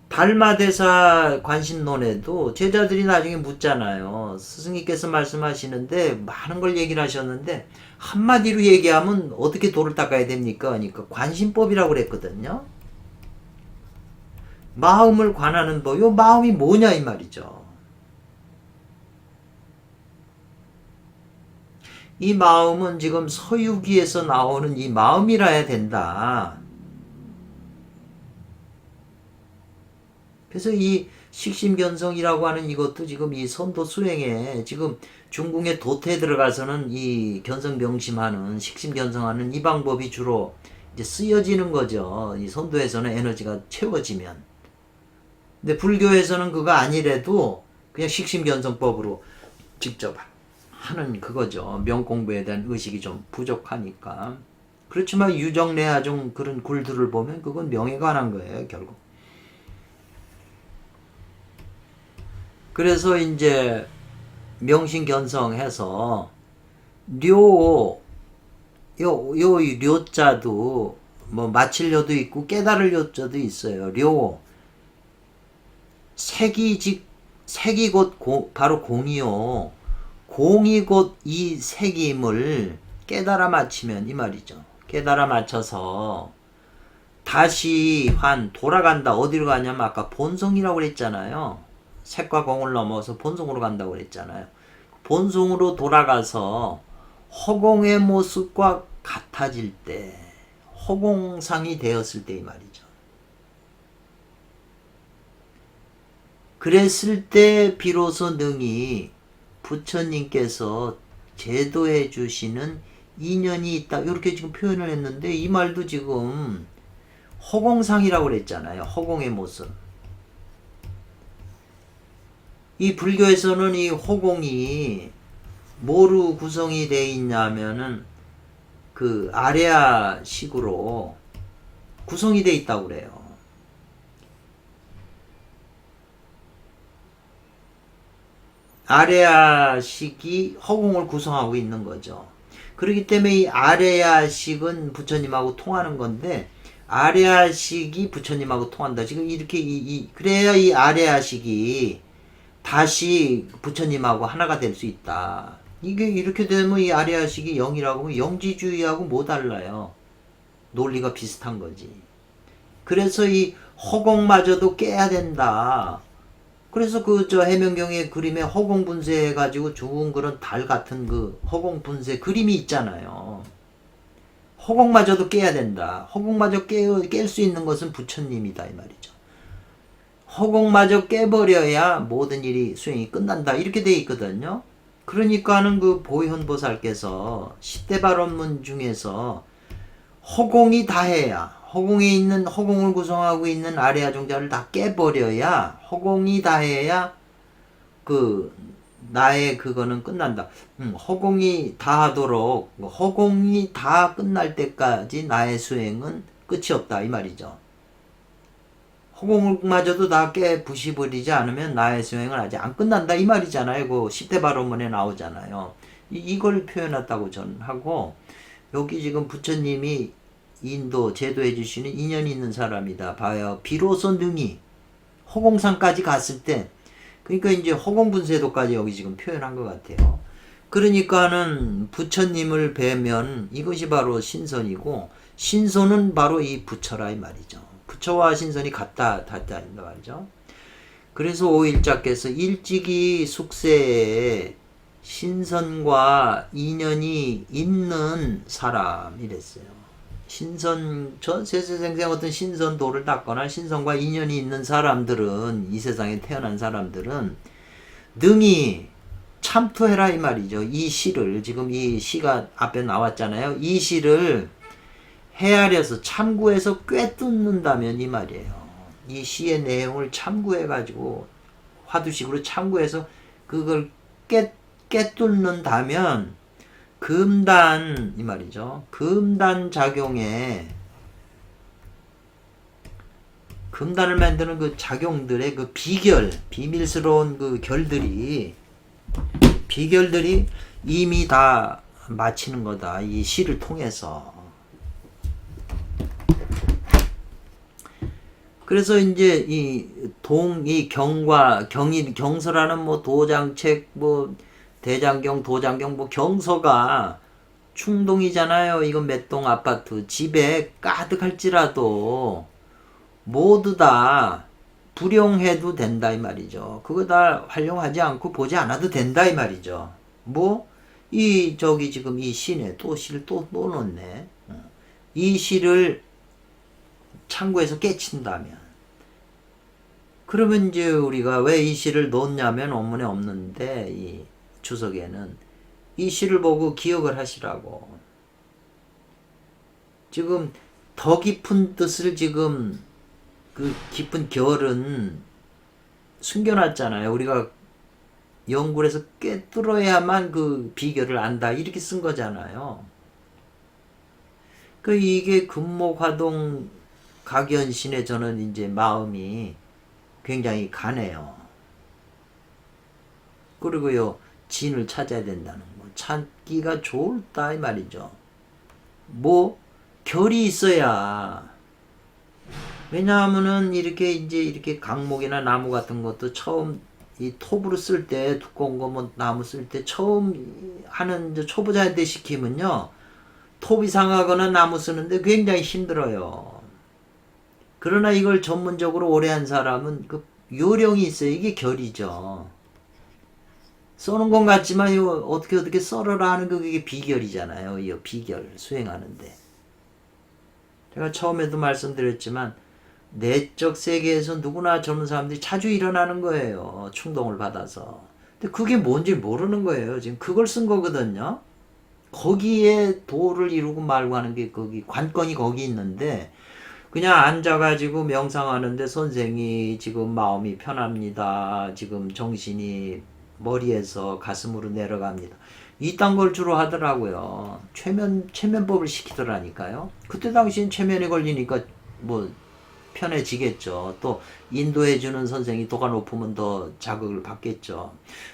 달마대사 관심론에도 제자들이 나중에 묻잖아요. 스승님께서 말씀하시는데 많은 걸 얘기를 하셨는데 한마디로 얘기하면 어떻게 도를 닦아야 됩니까? 그러니까 관심법이라고 그랬거든요. 마음을 관하는 법, 요 마음이 뭐냐 이 말이죠. 이 마음은 지금 서유기에서 나오는 이 마음이라야 된다. 그래서 이 식심견성이라고 하는 이것도 지금 이 선도 수행에 지금 중궁의 도태에 들어가서는 이 견성명심하는 식심견성하는 이 방법이 주로 이제 쓰여지는 거죠. 이 선도에서는 에너지가 채워지면. 근데 불교에서는 그거 아니래도 그냥 식심견성법으로 직접 하는 그거죠. 명공부에 대한 의식이 좀 부족하니까. 그렇지만 유정내하종 그런 굴들을 보면 그건 명에 관한 거예요, 결국. 그래서 이제 명심견성해서 요 료자도 뭐 마칠료도 있고 깨달을 료자도 있어요. 색이 곧 바로 공이요. 공이 곧 이 색임을 깨달아 맞히면 이 말이죠. 깨달아 맞춰서 다시 돌아간다. 어디로 가냐면 아까 본성이라고 그랬잖아요. 색과 공을 넘어서 본성으로 간다고 그랬잖아요. 본성으로 돌아가서 허공의 모습과 같아질 때, 허공상이 되었을 때 이 말이죠. 그랬을 때 비로소 능히 부처님께서 제도해 주시는 인연이 있다. 이렇게 지금 표현을 했는데 이 말도 지금 허공상이라고 그랬잖아요. 허공의 모습. 이 불교에서는 이 허공이 뭐로 구성이 되어 있냐면은 그 아레아식으로 구성이 되어 있다고 그래요. 아레아식이 허공을 구성하고 있는 거죠. 그렇기 때문에 이 아레아식은 부처님하고 통하는 건데 아레아식이 부처님하고 통한다. 지금 이렇게 그래야 이 아레아식이 다시 부처님하고 하나가 될 수 있다. 이게 이렇게 되면 이 아레아식이 영이라고 하면 영지주의하고 뭐 달라요? 논리가 비슷한 거지. 그래서 이 허공마저도 깨야 된다. 그래서 그 저 해명경의 그림에 허공 분쇄해 가지고 죽은 그런 달 같은 그 허공 분쇄 그림이 있잖아요. 허공마저도 깨야 된다. 허공마저 깰 수 있는 것은 부처님이다 이 말이죠. 허공마저 깨버려야 모든 일이 수행이 끝난다 이렇게 돼 있거든요. 그러니까는 그 보현보살께서 10대 발언문 중에서 허공이 다해야, 허공에 있는 허공을 구성하고 있는 아레아 종자를 다 깨버려야, 허공이 다해야 그 나의 그거는 끝난다. 허공이 다하도록, 허공이 다 끝날 때까지 나의 수행은 끝이 없다 이 말이죠. 허공마저도 다 부시버리지 않으면 나의 수행은 아직 안 끝난다 이 말이잖아요. 그 10대 발언문에 나오잖아요. 이걸 표현했다고 저는 하고, 여기 지금 부처님이 인도 제도해 주시는 인연이 있는 사람이다. 봐요. 비로소 능히 허공산까지 갔을 때, 그러니까 이제 허공분쇄도까지 여기 지금 표현한 것 같아요. 그러니까는 부처님을 뵈면 이것이 바로 신선이고, 신선은 바로 이 부처라 이 말이죠. 부처와 신선이 같다 이 말이죠. 그래서 오일자께서 일찍이 숙세에 신선과 인연이 있는 사람이랬어요. 신선, 전 세세생생 어떤 신선도를 닦거나 신선과 인연이 있는 사람들은, 이 세상에 태어난 사람들은 능히 참투해라 이 말이죠. 이 시를, 지금 이 시가 앞에 나왔잖아요. 이 시를 헤아려서 참고해서 꿰뚫는다면 이 말이에요. 이 시의 내용을 참고해가지고 화두식으로 참고해서 그걸 꿰뚫는다면 금단 이 말이죠. 금단 작용에, 금단을 만드는 그 작용들의 그 비밀스러운 그 비결들이 이미 다 마치는 거다. 이 시를 통해서. 그래서 이제 이 경서라는 뭐 도장책, 뭐 대장경, 도장경, 뭐 경서가 충동이잖아요. 이건 몇 동 아파트 집에 가득할지라도 모두 다 불용해도 된다 이 말이죠. 그거 다 활용하지 않고 보지 않아도 된다 이 말이죠. 뭐 이 저기 지금 이 시네 또 시를 또 놓네. 이 시를 참고해서 깨친다면, 그러면 이제 우리가 왜 이 시를 놓냐면 원문에 없는데 이 주석에는 이 시를 보고 기억을 하시라고. 지금 더 깊은 뜻을 지금 그 깊은 결은 숨겨놨잖아요. 우리가 연구를 해서 꿰뚫어야만 그 비결을 안다 이렇게 쓴 거잖아요. 그 이게 금목화동 각연신에 저는 이제 마음이 굉장히 가네요. 그리고요, 진을 찾아야 된다는 거. 찾기가 좋다 이 말이죠. 뭐 결이 있어야. 왜냐하면은 이렇게 강목이나 나무 같은 것도 처음 이 톱으로 쓸 때, 두꺼운 거 뭐 나무 쓸 때 처음 하는 초보자한테 시키면요, 톱이 상하거나 나무 쓰는데 굉장히 힘들어요. 그러나 이걸 전문적으로 오래 한 사람은 그 요령이 있어요. 이게 결이죠. 써는 건 같지만 이거 어떻게 썰어라 하는 그게 비결이잖아요. 이 비결 수행하는데. 제가 처음에도 말씀드렸지만 내적 세계에서 누구나 젊은 사람들이 자주 일어나는 거예요. 충동을 받아서. 근데 그게 뭔지 모르는 거예요. 지금 그걸 쓴 거거든요. 거기에 도를 이루고 말고 하는 게 거기 관건이 거기 있는데, 그냥 앉아가지고 명상하는데 선생이 지금 마음이 편합니다. 지금 정신이 머리에서 가슴으로 내려갑니다. 이딴 걸 주로 하더라고요. 최면법을 시키더라니까요. 그때 당시엔 최면에 걸리니까 뭐 편해지겠죠. 또 인도해주는 선생이 도가 높으면 더 자극을 받겠죠.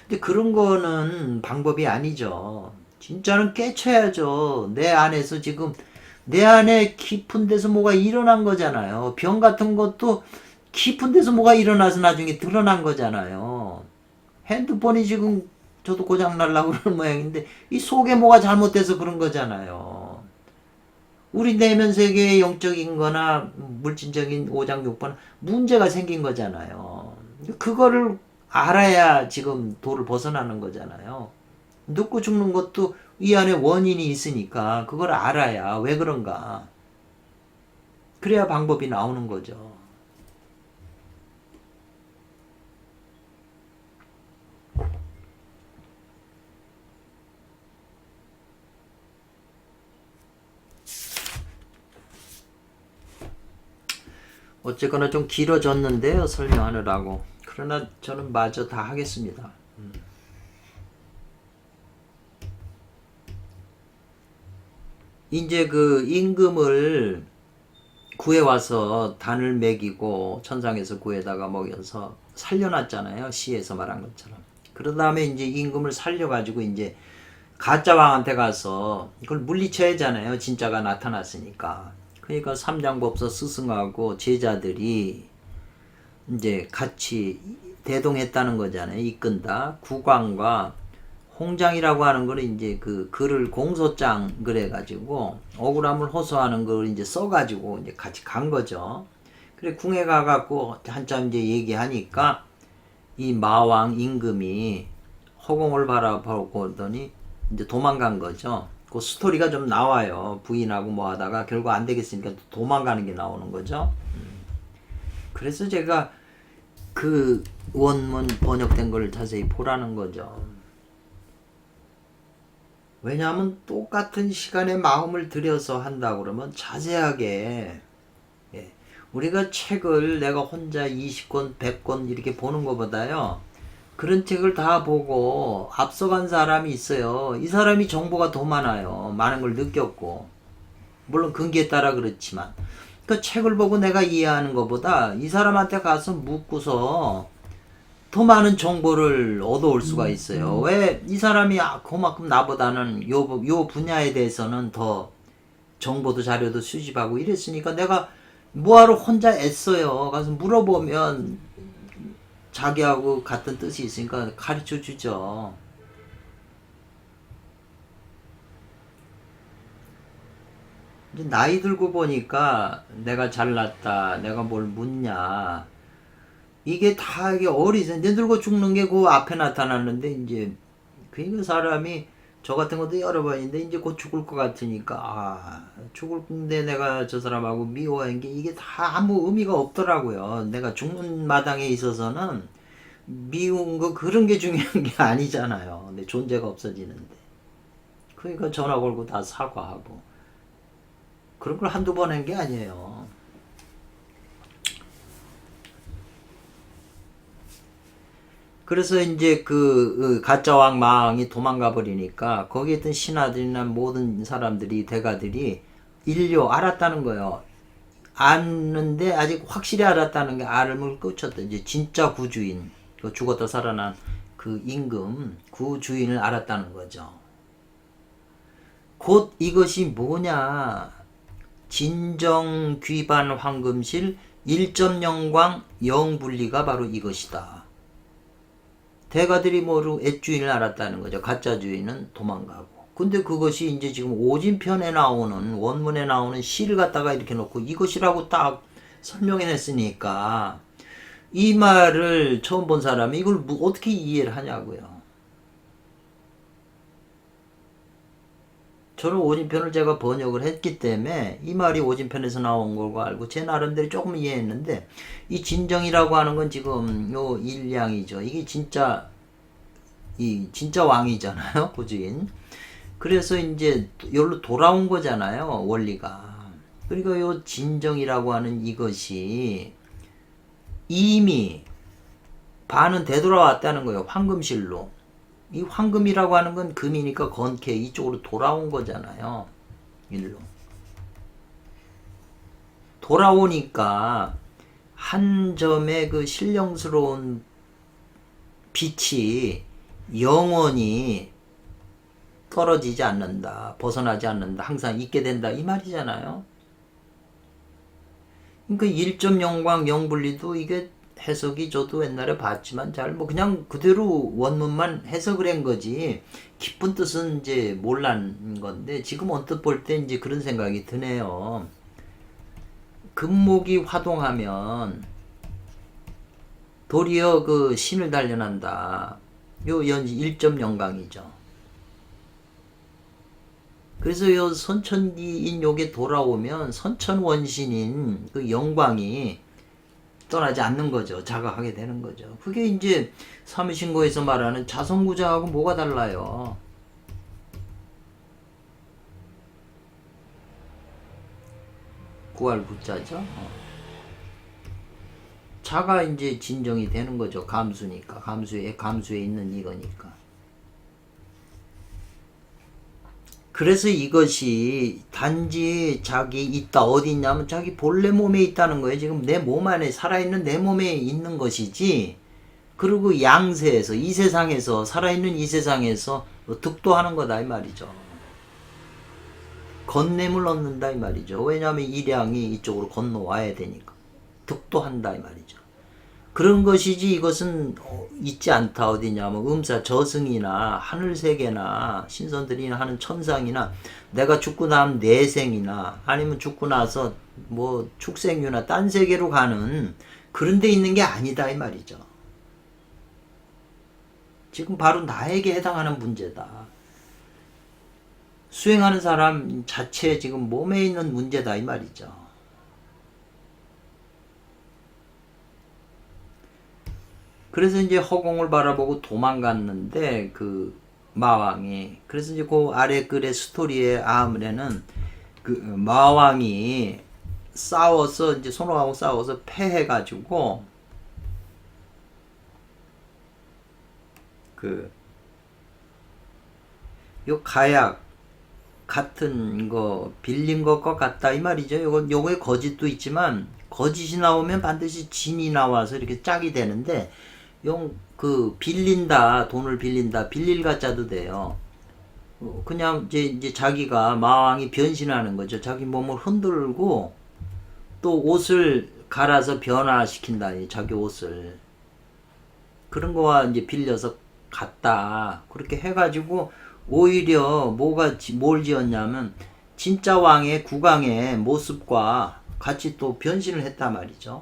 근데 그런 거는 방법이 아니죠. 진짜는 깨쳐야죠. 내 안에서 지금 내 안에 깊은 데서 뭐가 일어난 거잖아요. 병 같은 것도 깊은 데서 뭐가 일어나서 나중에 드러난 거잖아요. 핸드폰이 지금 저도 고장 날라고 그러는 모양인데 이 속에 뭐가 잘못돼서 그런 거잖아요. 우리 내면 세계의 영적인 거나 물질적인 오장육부는 문제가 생긴 거잖아요. 그거를 알아야 지금 도를 벗어나는 거잖아요. 늙고 죽는 것도 이 안에 원인이 있으니까 그걸 알아야 왜 그런가. 그래야 방법이 나오는 거죠. 어쨌거나 좀 길어졌는데요, 설명하느라고. 그러나 저는 마저 다 하겠습니다. 이제 그 임금을 구해와서 단을 먹이고 천상에서 구해다가 먹여서 살려놨잖아요. 시에서 말한 것처럼. 그런 다음에 이제 임금을 살려가지고 이제 가짜 왕한테 가서 이걸 물리쳐야 하잖아요. 진짜가 나타났으니까. 그러니까 삼장법사 스승하고 제자들이 이제 같이 대동했다는 거잖아요. 이끈다. 국왕과 홍장이라고 하는 거는 이제 그 글을 공소장 그래가지고 억울함을 호소하는 걸 이제 써가지고 이제 같이 간 거죠. 그래 궁에 가갖고 한참 이제 얘기하니까 이 마왕 임금이 허공을 바라보더니 이제 도망간 거죠. 그 스토리가 좀 나와요. 부인하고 뭐 하다가 결국 안 되겠으니까 도망가는 게 나오는 거죠. 그래서 제가 그 원문 번역된 걸 자세히 보라는 거죠. 왜냐하면 똑같은 시간에 마음을 들여서 한다 그러면 자세하게 우리가 책을 내가 혼자 20권, 100권 이렇게 보는 것보다요. 그런 책을 다 보고 앞서간 사람이 있어요. 이 사람이 정보가 더 많아요. 많은 걸 느꼈고. 물론 근기에 따라 그렇지만. 그 책을 보고 내가 이해하는 것보다 이 사람한테 가서 묻고서 더 많은 정보를 얻어올 수가 있어요. 왜 이 사람이 그만큼 나보다는 요 분야에 대해서는 더 정보도 자료도 수집하고 이랬으니까 내가 뭐하러 혼자 애써요. 가서 물어보면 자기하고 같은 뜻이 있으니까 가르쳐 주죠. 이제 나이 들고 보니까 내가 잘났다, 내가 뭘 묻냐. 이게 다 이게 어리서 내 늙어 죽는 게 그 앞에 나타났는데 이제 그 사람이 저 같은 것도 여러 번인데 이제 곧 죽을 것 같으니까 죽을 건데 내가 저 사람하고 미워한 게 이게 다 아무 의미가 없더라고요. 내가 죽는 마당에 있어서는 미운 거 그런 게 중요한 게 아니잖아요. 내 존재가 없어지는데. 그러니까 전화 걸고 다 사과하고 그런 걸 한두 번 한 게 아니에요. 그래서 이제 그 가짜 왕 마왕이 도망가 버리니까 거기에 있던 신하들이나 모든 사람들이 대가들이 인류 알았다는 거예요. 아는데 아직 확실히 알았다는 게 알음을 끄쳤다. 이제 진짜 구주인, 그 죽었다 살아난 그 임금 구주인을 알았다는 거죠. 곧 이것이 뭐냐? 진정 귀반 황금실 1.0광 영분리가 바로 이것이다. 대가들이 뭐로 엣주인을 알았다는 거죠. 가짜 주인은 도망가고. 근데 그것이 이제 지금 오진편에 나오는 원문에 나오는 시를 갖다가 이렇게 놓고 이것이라고 딱 설명해냈으니까 이 말을 처음 본 사람이 이걸 어떻게 이해를 하냐고요. 저는 오진편을 제가 번역을 했기 때문에 이 말이 오진편에서 나온 걸고 알고 제 나름대로 조금 이해했는데 이 진정이라고 하는 건 지금 요 일량이죠. 이게 진짜 진짜 왕이잖아요. 구주인. 그래서 이제 여기로 돌아온 거잖아요. 원리가. 그러니까 요 진정이라고 하는 이것이 이미 반은 되돌아왔다는 거예요. 황금실로. 이 황금이라고 하는 건 금이니까 건캐 이쪽으로 돌아온 거잖아요. 일로. 돌아오니까 한 점의 그 신령스러운 빛이 영원히 떨어지지 않는다. 벗어나지 않는다. 항상 있게 된다. 이 말이잖아요. 그러니까 1.0광 영분리도 이게 해석이 저도 옛날에 봤지만 잘 뭐 그냥 그대로 원문만 해석을 한 거지 깊은 뜻은 이제 몰란 건데 지금 언뜻 볼 때 이제 그런 생각이 드네요. 금목이 화동하면 도리어 그 신을 단련한다. 요 연 1.0강이죠. 그래서 요 선천기인 요게 돌아오면 선천원신인 그 영광이 떠나지 않는 거죠. 자각하게 되는 거죠. 그게 이제 삼신고에서 말하는 자성구자하고 뭐가 달라요? 구할 구자죠. 자가 이제 진정이 되는 거죠. 감수니까. 감수에 있는 이거니까. 그래서 이것이 단지 자기 있다 어디 있냐면 자기 본래 몸에 있다는 거예요. 지금 내 몸 안에 살아있는 내 몸에 있는 것이지. 그리고 양세에서 이 세상에서 살아있는 이 세상에서 득도하는 거다 이 말이죠. 건냄을 얻는다 이 말이죠. 왜냐하면 일양이 이쪽으로 건너와야 되니까 득도한다 이 말이죠. 그런 것이지 이것은 있지 않다. 어디냐면 음사 저승이나 하늘세계나 신선들이 하는 천상이나 내가 죽고 나면 내생이나 아니면 죽고 나서 뭐 축생유나 딴 세계로 가는 그런 데 있는 게 아니다 이 말이죠. 지금 바로 나에게 해당하는 문제다. 수행하는 사람 자체 지금 몸에 있는 문제다 이 말이죠. 그래서 이제 허공을 바라보고 도망갔는데 그 마왕이 그래서 이제 그 아래 글의 스토리의 아무래는 그 마왕이 싸워서 이제 손오하고 싸워서 패해가지고 그 요 가약 같은 거 빌린 것 같다 이 말이죠. 요거에 거짓도 있지만 거짓이 나오면 반드시 진이 나와서 이렇게 짝이 되는데 그 빌린다 돈을 빌린다 빌릴 가짜도 돼요. 그냥 이제 자기가 마왕이 변신하는 거죠. 자기 몸을 흔들고 또 옷을 갈아서 변화시킨다. 자기 옷을 그런 거와 이제 빌려서 갔다. 그렇게 해가지고 오히려 뭘 지었냐면 진짜 왕의 국왕의 모습과 같이 또 변신을 했단 말이죠.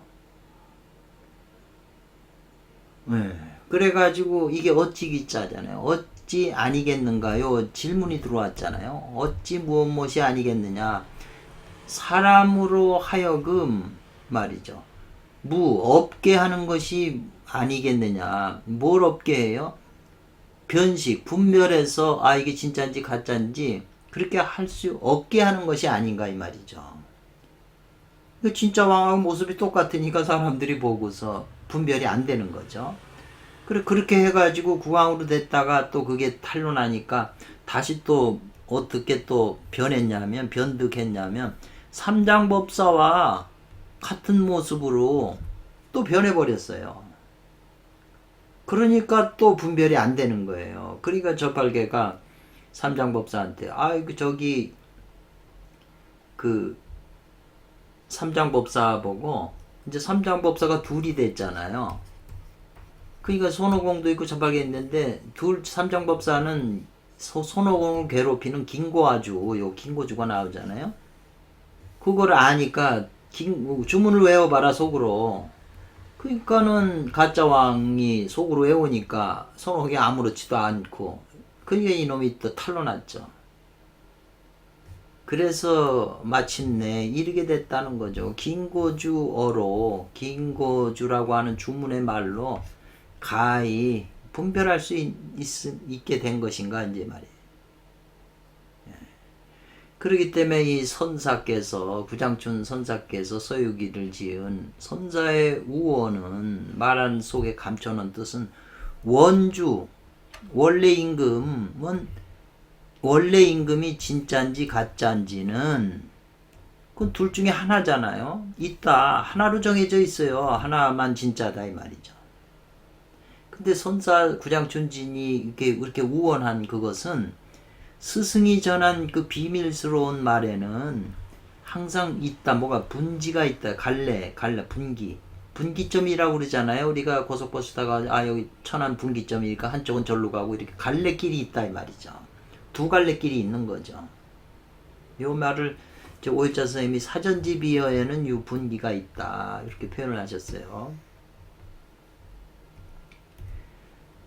네. 그래가지고 이게 어찌 기자잖아요. 어찌 아니겠는가요? 질문이 들어왔잖아요. 어찌 무엇이 아니겠느냐? 사람으로 하여금 말이죠. 없게 하는 것이 아니겠느냐? 뭘 없게 해요? 변식, 분별해서 이게 진짜인지 가짜인지 그렇게 할 수 없게 하는 것이 아닌가 이 말이죠. 진짜 왕하고 모습이 똑같으니까 사람들이 보고서 분별이 안 되는 거죠. 그렇게 해가지고 국왕으로 됐다가 또 그게 탄로나니까 다시 또 어떻게 또 변득했냐면 삼장법사와 같은 모습으로 또 변해버렸어요. 그러니까 또 분별이 안 되는 거예요. 그러니까 저팔계가 삼장법사한테 저기 그 삼장법사 보고 이제 삼장법사가 둘이 됐잖아요. 그러니까 손오공도 있고 저팔계 있는데 삼장법사는 손오공을 괴롭히는 긴고아주 긴고주가 나오잖아요. 그걸 아니까 주문을 외워봐라 속으로. 그러니까는 가짜 왕이 속으로 외우니까 손오공이 아무렇지도 않고 그러니까 이놈이 또 탄로났죠. 그래서 마침내 이르게 됐다는 거죠. 긴고주어로 긴고주라고 하는 주문의 말로 가히 분별할 수 있게 된 것인가 이제 말이에요. 그렇기 때문에 이 선사께서 구장춘 선사께서 서유기를 지은 선사의 우원은 말한 속에 감춰놓은 뜻은 원주 원래 임금이 진짜인지 가짜인지는 그건 둘 중에 하나잖아요. 있다 하나로 정해져 있어요. 하나만 진짜다 이 말이죠. 근데 선사 구장춘진이 이렇게 우원한 그것은 스승이 전한 그 비밀스러운 말에는 항상 있다. 뭐가 분지가 있다. 갈래, 분기. 분기점이라고 그러잖아요. 우리가 고속버스 타가 아 여기 천안 분기점이니까 한쪽은 절로 가고 이렇게 갈래길이 있다 이 말이죠. 두 갈래길이 있는 거죠. 요 말을 오일자 선생님이 사전지비어에는 요 분기가 있다 이렇게 표현을 하셨어요.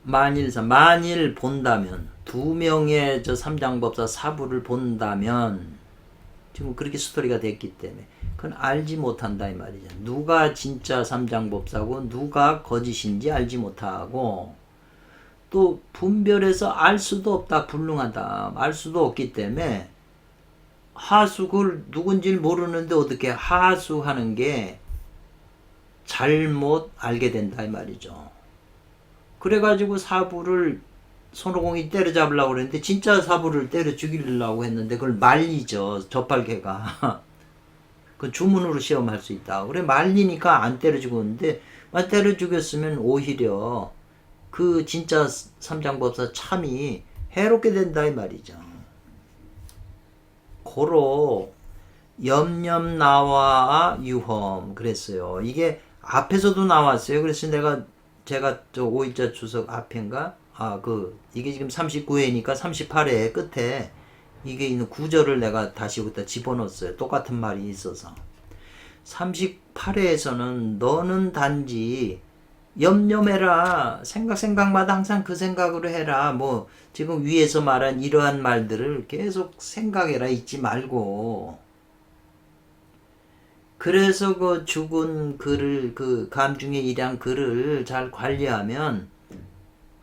만일 본다면 두 명의 저 삼장법사 사부를 본다면 지금 그렇게 스토리가 됐기 때문에 그건 알지 못한다 이 말이죠. 누가 진짜 삼장법사고 누가 거짓인지 알지 못하고 또 분별해서 알 수도 없다 불능하다 알 수도 없기 때문에 하수 그걸 누군지 모르는데 어떻게 하수하는 게 잘못 알게 된다 이 말이죠. 그래가지고 사부를 손오공이 때려잡으려고 그랬는데 진짜 사부를 때려 죽이려고 했는데 그걸 말리죠. 젖발개가. 그 주문으로 시험할 수 있다. 그래 말리니까 안 때려 죽었는데 만 때려 죽였으면 오히려 그 진짜 삼장법사 참이 해롭게 된다 이 말이죠. 고로 염염나와 유험 그랬어요. 이게 앞에서도 나왔어요. 그래서 제가 저 5일자 주석 앞인가 이게 지금 39회니까 38회 끝에 이게 있는 구절을 내가 다시 여기다 집어넣었어요. 똑같은 말이 있어서 38회에서는 너는 단지 염염해라 생각마다 항상 그 생각으로 해라 뭐 지금 위에서 말한 이러한 말들을 계속 생각해라 잊지 말고 그래서 그 죽은 글을 그 감중의 일양 글을 잘 관리하면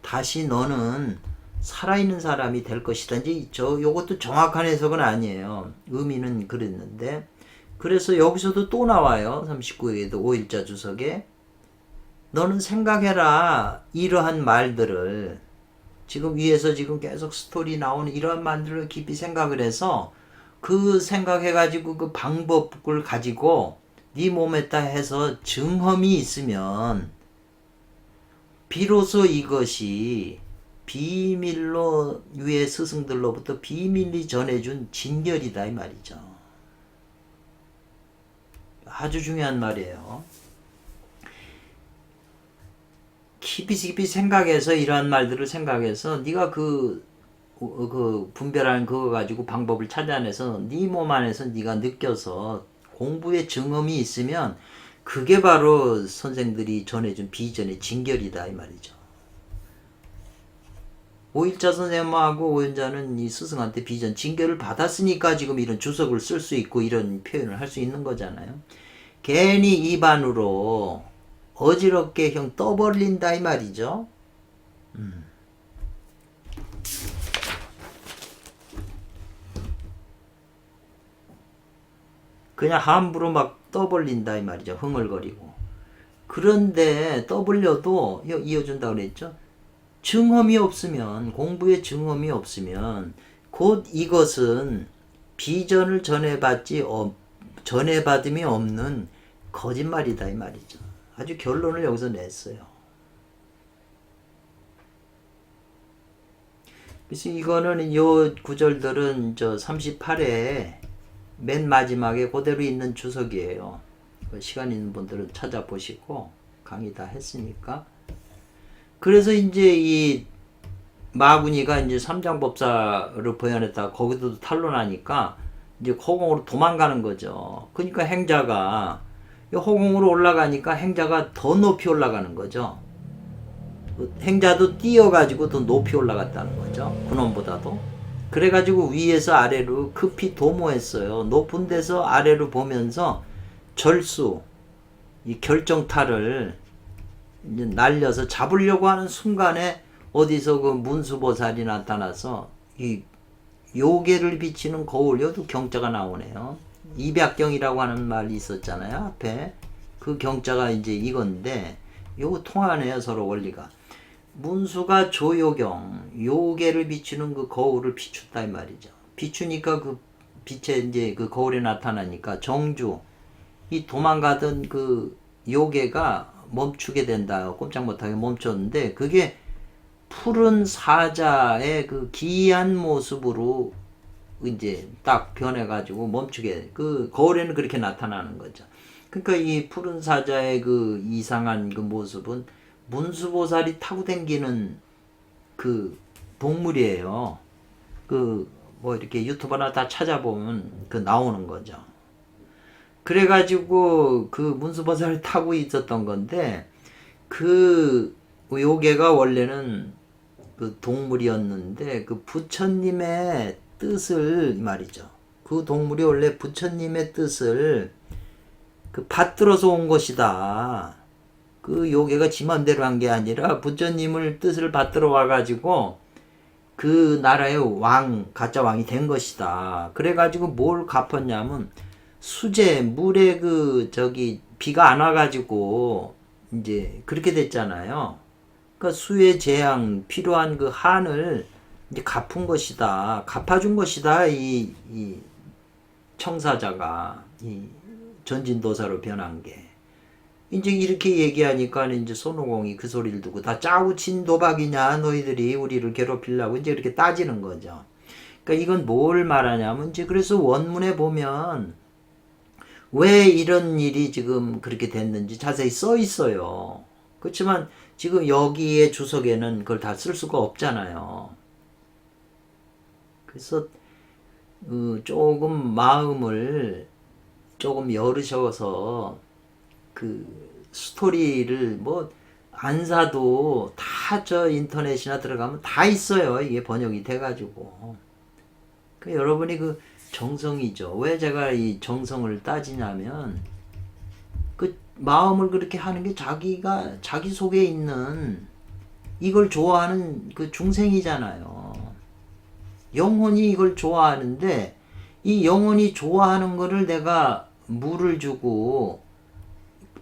다시 너는 살아있는 사람이 될 것이다. 이제 요것도 정확한 해석은 아니에요. 의미는 그랬는데 그래서 여기서도 또 나와요. 39회에도 5일자 주석에 너는 생각해라 이러한 말들을 지금 위에서 지금 계속 스토리 나오는 이러한 말들을 깊이 생각을 해서 그 생각해가지고 그 방법을 가지고 네 몸에다 해서 증험이 있으면 비로소 이것이 비밀로 위에 스승들로부터 비밀리 전해준 진결이다 이 말이죠. 아주 중요한 말이에요. 깊이 생각해서 이러한 말들을 생각해서 네가 그 분별하는 그거 가지고 방법을 찾아내서 네 몸 안에서 네가 느껴서 공부의 증험이 있으면 그게 바로 선생들이 전해준 비전의 진결이다 이 말이죠. 오일자 선생님하고 오연자는 이 스승한테 비전 진결을 받았으니까 지금 이런 주석을 쓸 수 있고 이런 표현을 할 수 있는 거잖아요. 괜히 입안으로 어지럽게 형 떠벌린다 이 말이죠. 그냥 함부로 막 떠벌린다 이 말이죠. 흥얼거리고. 그런데 떠벌려도 이어준다 그랬죠. 증험이 없으면 공부에 증험이 없으면 곧 이것은 비전을 전해받음이 없는 거짓말이다 이 말이죠. 아주 결론을 여기서 냈어요. 그래서 이거는 요 구절들은 저 38회 맨 마지막에 그대로 있는 주석이에요. 시간 있는 분들은 찾아보시고 강의 다 했으니까. 그래서 이제 이 마군이가 이제 삼장법사를 보현했다 거기도 탄론하니까 이제 호공으로 도망가는 거죠. 그러니까 행자가 호공으로 올라가니까 행자가 더 높이 올라가는 거죠. 행자도 뛰어가지고 더 높이 올라갔다는 거죠. 그놈보다도. 그래가지고 위에서 아래로 급히 도모했어요. 높은 데서 아래로 보면서 절수, 이 결정타를 이제 날려서 잡으려고 하는 순간에 어디서 그 문수보살이 나타나서 이 요괴를 비치는 거울, 여기도 경자가 나오네요. 입약경이라고 하는 말이 있었잖아요. 앞에. 그 경자가 이제 이건데, 요거 통하네요. 서로 원리가. 문수가 조요경, 요괴를 비추는 그 거울을 비췄다 이 말이죠. 비추니까 그 빛에 이제 그 거울에 나타나니까 정주, 이 도망가던 그 요괴가 멈추게 된다. 꼼짝 못하게 멈췄는데 그게 푸른 사자의 그 기이한 모습으로 이제 딱 변해가지고 멈추게 그 거울에는 그렇게 나타나는 거죠. 그러니까 이 푸른 사자의 그 이상한 그 모습은 문수보살이 타고 댕기는 그 동물이에요. 그 뭐 이렇게 유튜브나 다 찾아보면 그 나오는 거죠. 그래가지고 그 문수보살을 타고 있었던 건데 그 요괴가 원래는 그 동물이었는데 그 부처님의 뜻을 말이죠. 그 동물이 원래 부처님의 뜻을 그 받들어서 온 것이다. 그 요괴가 지 맘대로 한 게 아니라 부처님을 뜻을 받들어 와가지고 그 나라의 왕, 가짜 왕이 된 것이다. 그래가지고 뭘 갚았냐면 수재, 물에 그 저기 비가 안 와가지고 이제 그렇게 됐잖아요. 그러니까 수의 재앙, 필요한 그 한을 이제 갚은 것이다. 갚아준 것이다. 이 청사자가 이 전진도사로 변한 게. 이제 이렇게 얘기하니까 이제 손오공이 그 소리를 듣고 다 짜고 친 도박이냐 너희들이 우리를 괴롭히려고 이제 이렇게 따지는 거죠. 그러니까 이건 뭘 말하냐면 이제 그래서 원문에 보면 왜 이런 일이 지금 그렇게 됐는지 자세히 써 있어요. 그렇지만 지금 여기에 주석에는 그걸 다 쓸 수가 없잖아요. 그래서 조금 마음을 조금 열으셔서 그 스토리를 뭐 안 사도 다 저 인터넷이나 들어가면 다 있어요. 이게 번역이 돼가지고. 그 여러분이 그 정성이죠. 왜 제가 이 정성을 따지냐면 그 마음을 그렇게 하는 게 자기가 자기 속에 있는 이걸 좋아하는 그 중생이잖아요. 영혼이 이걸 좋아하는데 이 영혼이 좋아하는 거를 내가 물을 주고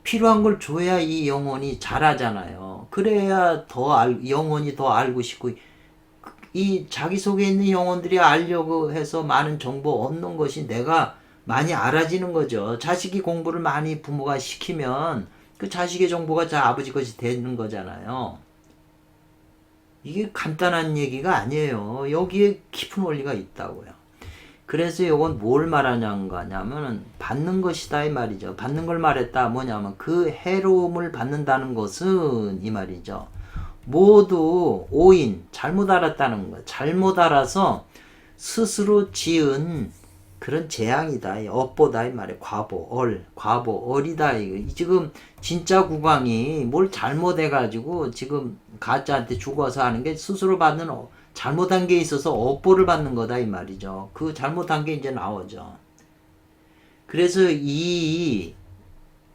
필요한 걸 줘야 이 영혼이 잘하잖아요. 그래야 영혼이 더 알고 싶고 이 자기 속에 있는 영혼들이 알려고 해서 많은 정보 얻는 것이 내가 많이 알아지는 거죠. 자식이 공부를 많이 부모가 시키면 그 자식의 정보가 자 아버지 것이 되는 거잖아요. 이게 간단한 얘기가 아니에요. 여기에 깊은 원리가 있다고요. 그래서 이건 뭘 말하냐면 받는 것이다 이 말이죠. 받는 걸 말했다 뭐냐면 그 해로움을 받는다는 것은 이 말이죠. 모두 오인 잘못 알았다는 거. 잘못 알아서 스스로 지은 그런 재앙이다. 업보다 이 말이에요. 과보얼이다. 지금 진짜 국왕이 뭘 잘못해가지고 지금 가짜한테 죽어서 하는 게 스스로 받는 잘못한 게 있어서 업보를 받는 거다 이 말이죠. 그 잘못한 게 이제 나오죠. 그래서 이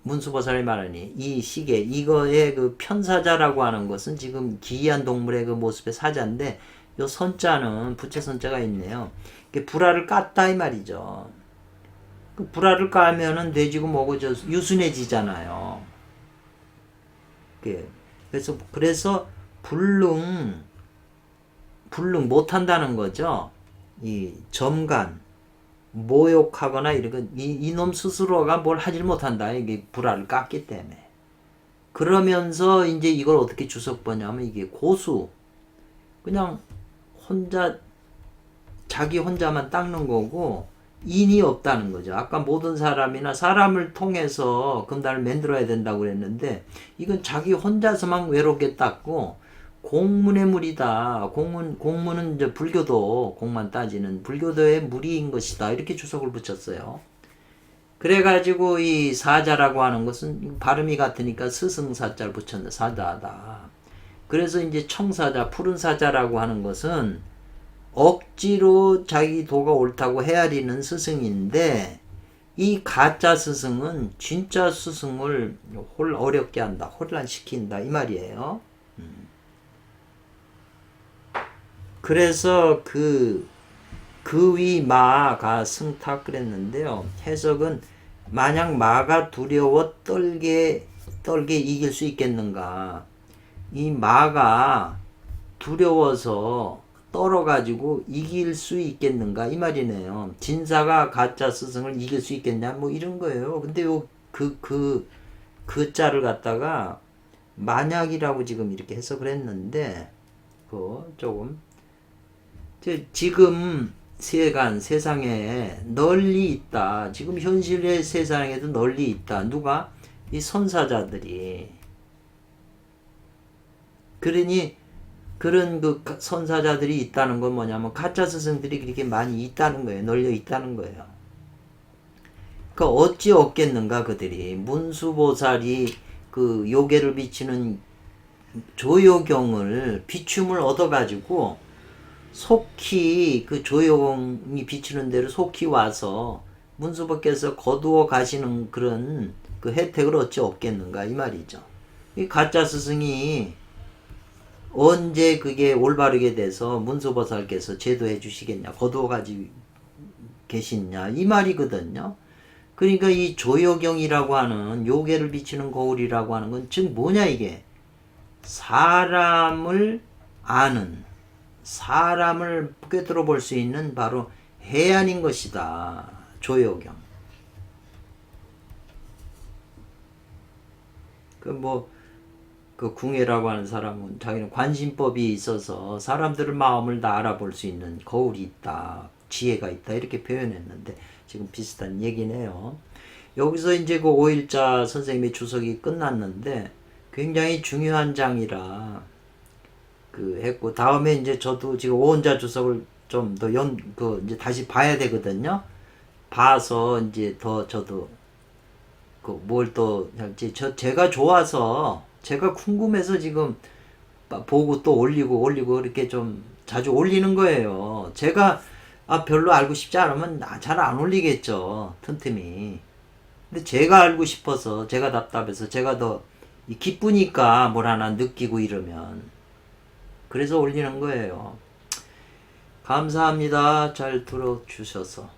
문수보살이 말하니 이 시계 이거의 그 편사자라고 하는 것은 지금 기이한 동물의 그 모습의 사자인데 요 선자는 부채 선자가 있네요. 불화를 깠다 이 말이죠. 그 불화를 까면은 돼지고 뭐고 저 유순해지잖아요. 그래서 불능 못한다는 거죠. 이 점간 모욕하거나 이런 거 이놈 스스로가 뭘 하질 못한다. 이게 불화를 깠기 때문에. 그러면서 이제 이걸 어떻게 주석보냐면 이게 고수 그냥 자기 혼자만 닦는 거고 인이 없다는 거죠. 아까 모든 사람이나 사람을 통해서 금단을 만들어야 된다고 그랬는데 이건 자기 혼자서만 외롭게 닦고 공문의 물이다. 공문은 이제 불교도 공만 따지는 불교도의 물인 것이다. 이렇게 주석을 붙였어요. 그래가지고 이 사자라고 하는 것은 발음이 같으니까 스승사자를 붙였는데 사자다. 그래서 이제 청사자, 푸른 사자라고 하는 것은 억지로 자기 도가 옳다고 헤아리는 스승인데 이 가짜 스승은 진짜 스승을 어렵게 한다. 혼란시킨다. 이 말이에요. 그래서 그 위 마가 승탁 그랬는데요. 해석은 만약 마가 두려워 떨게 이길 수 있겠는가. 이 마가 두려워서 떨어가지고 이길 수 있겠는가 이 말이네요. 진사가 가짜 스승을 이길 수 있겠냐 뭐 이런 거예요. 근데 그 자를 갖다가 만약이라고 지금 이렇게 해석을 했는데 조금 지금 세상에 널리 있다. 지금 현실의 세상에도 널리 있다. 누가? 이 선사자들이. 그러니 그런 그 선사자들이 있다는 건 뭐냐면 가짜 스승들이 그렇게 많이 있다는 거예요. 널려 있다는 거예요. 그 어찌 없겠는가 그들이. 문수보살이 그 요괴를 비치는 조요경을 비춤을 얻어가지고 속히 그 조요경이 비치는 대로 속히 와서 문수보께서 거두어 가시는 그런 그 혜택을 어찌 없겠는가 이 말이죠. 이 가짜 스승이 언제 그게 올바르게 돼서 문수보살께서 제도해 주시겠냐, 거두어 가지 계시냐 이 말이거든요. 그러니까 이 조요경이라고 하는 요괴를 비치는 거울이라고 하는 건 즉 뭐냐 이게 사람을 아는, 사람을 꿰뚫어 볼 수 있는 바로 해안인 것이다. 조요경. 그 궁예라고 하는 사람은 자기는 관심법이 있어서 사람들의 마음을 다 알아볼 수 있는 거울이 있다. 지혜가 있다. 이렇게 표현했는데 지금 비슷한 얘기네요. 여기서 이제 그 5일자 선생님의 주석이 끝났는데 굉장히 중요한 장이라 그 했고 다음에 이제 저도 지금 5원자 주석을 좀 더 이제 다시 봐야 되거든요. 봐서 이제 더 저도 그 뭘 또 할지 제가 좋아서 제가 궁금해서 지금 보고 또 올리고 이렇게 좀 자주 올리는 거예요. 제가 별로 알고 싶지 않으면 잘 안 올리겠죠. 틈틈이. 근데 제가 알고 싶어서 제가 답답해서 제가 더 기쁘니까 뭘 하나 느끼고 이러면 그래서 올리는 거예요. 감사합니다. 잘 들어주셔서.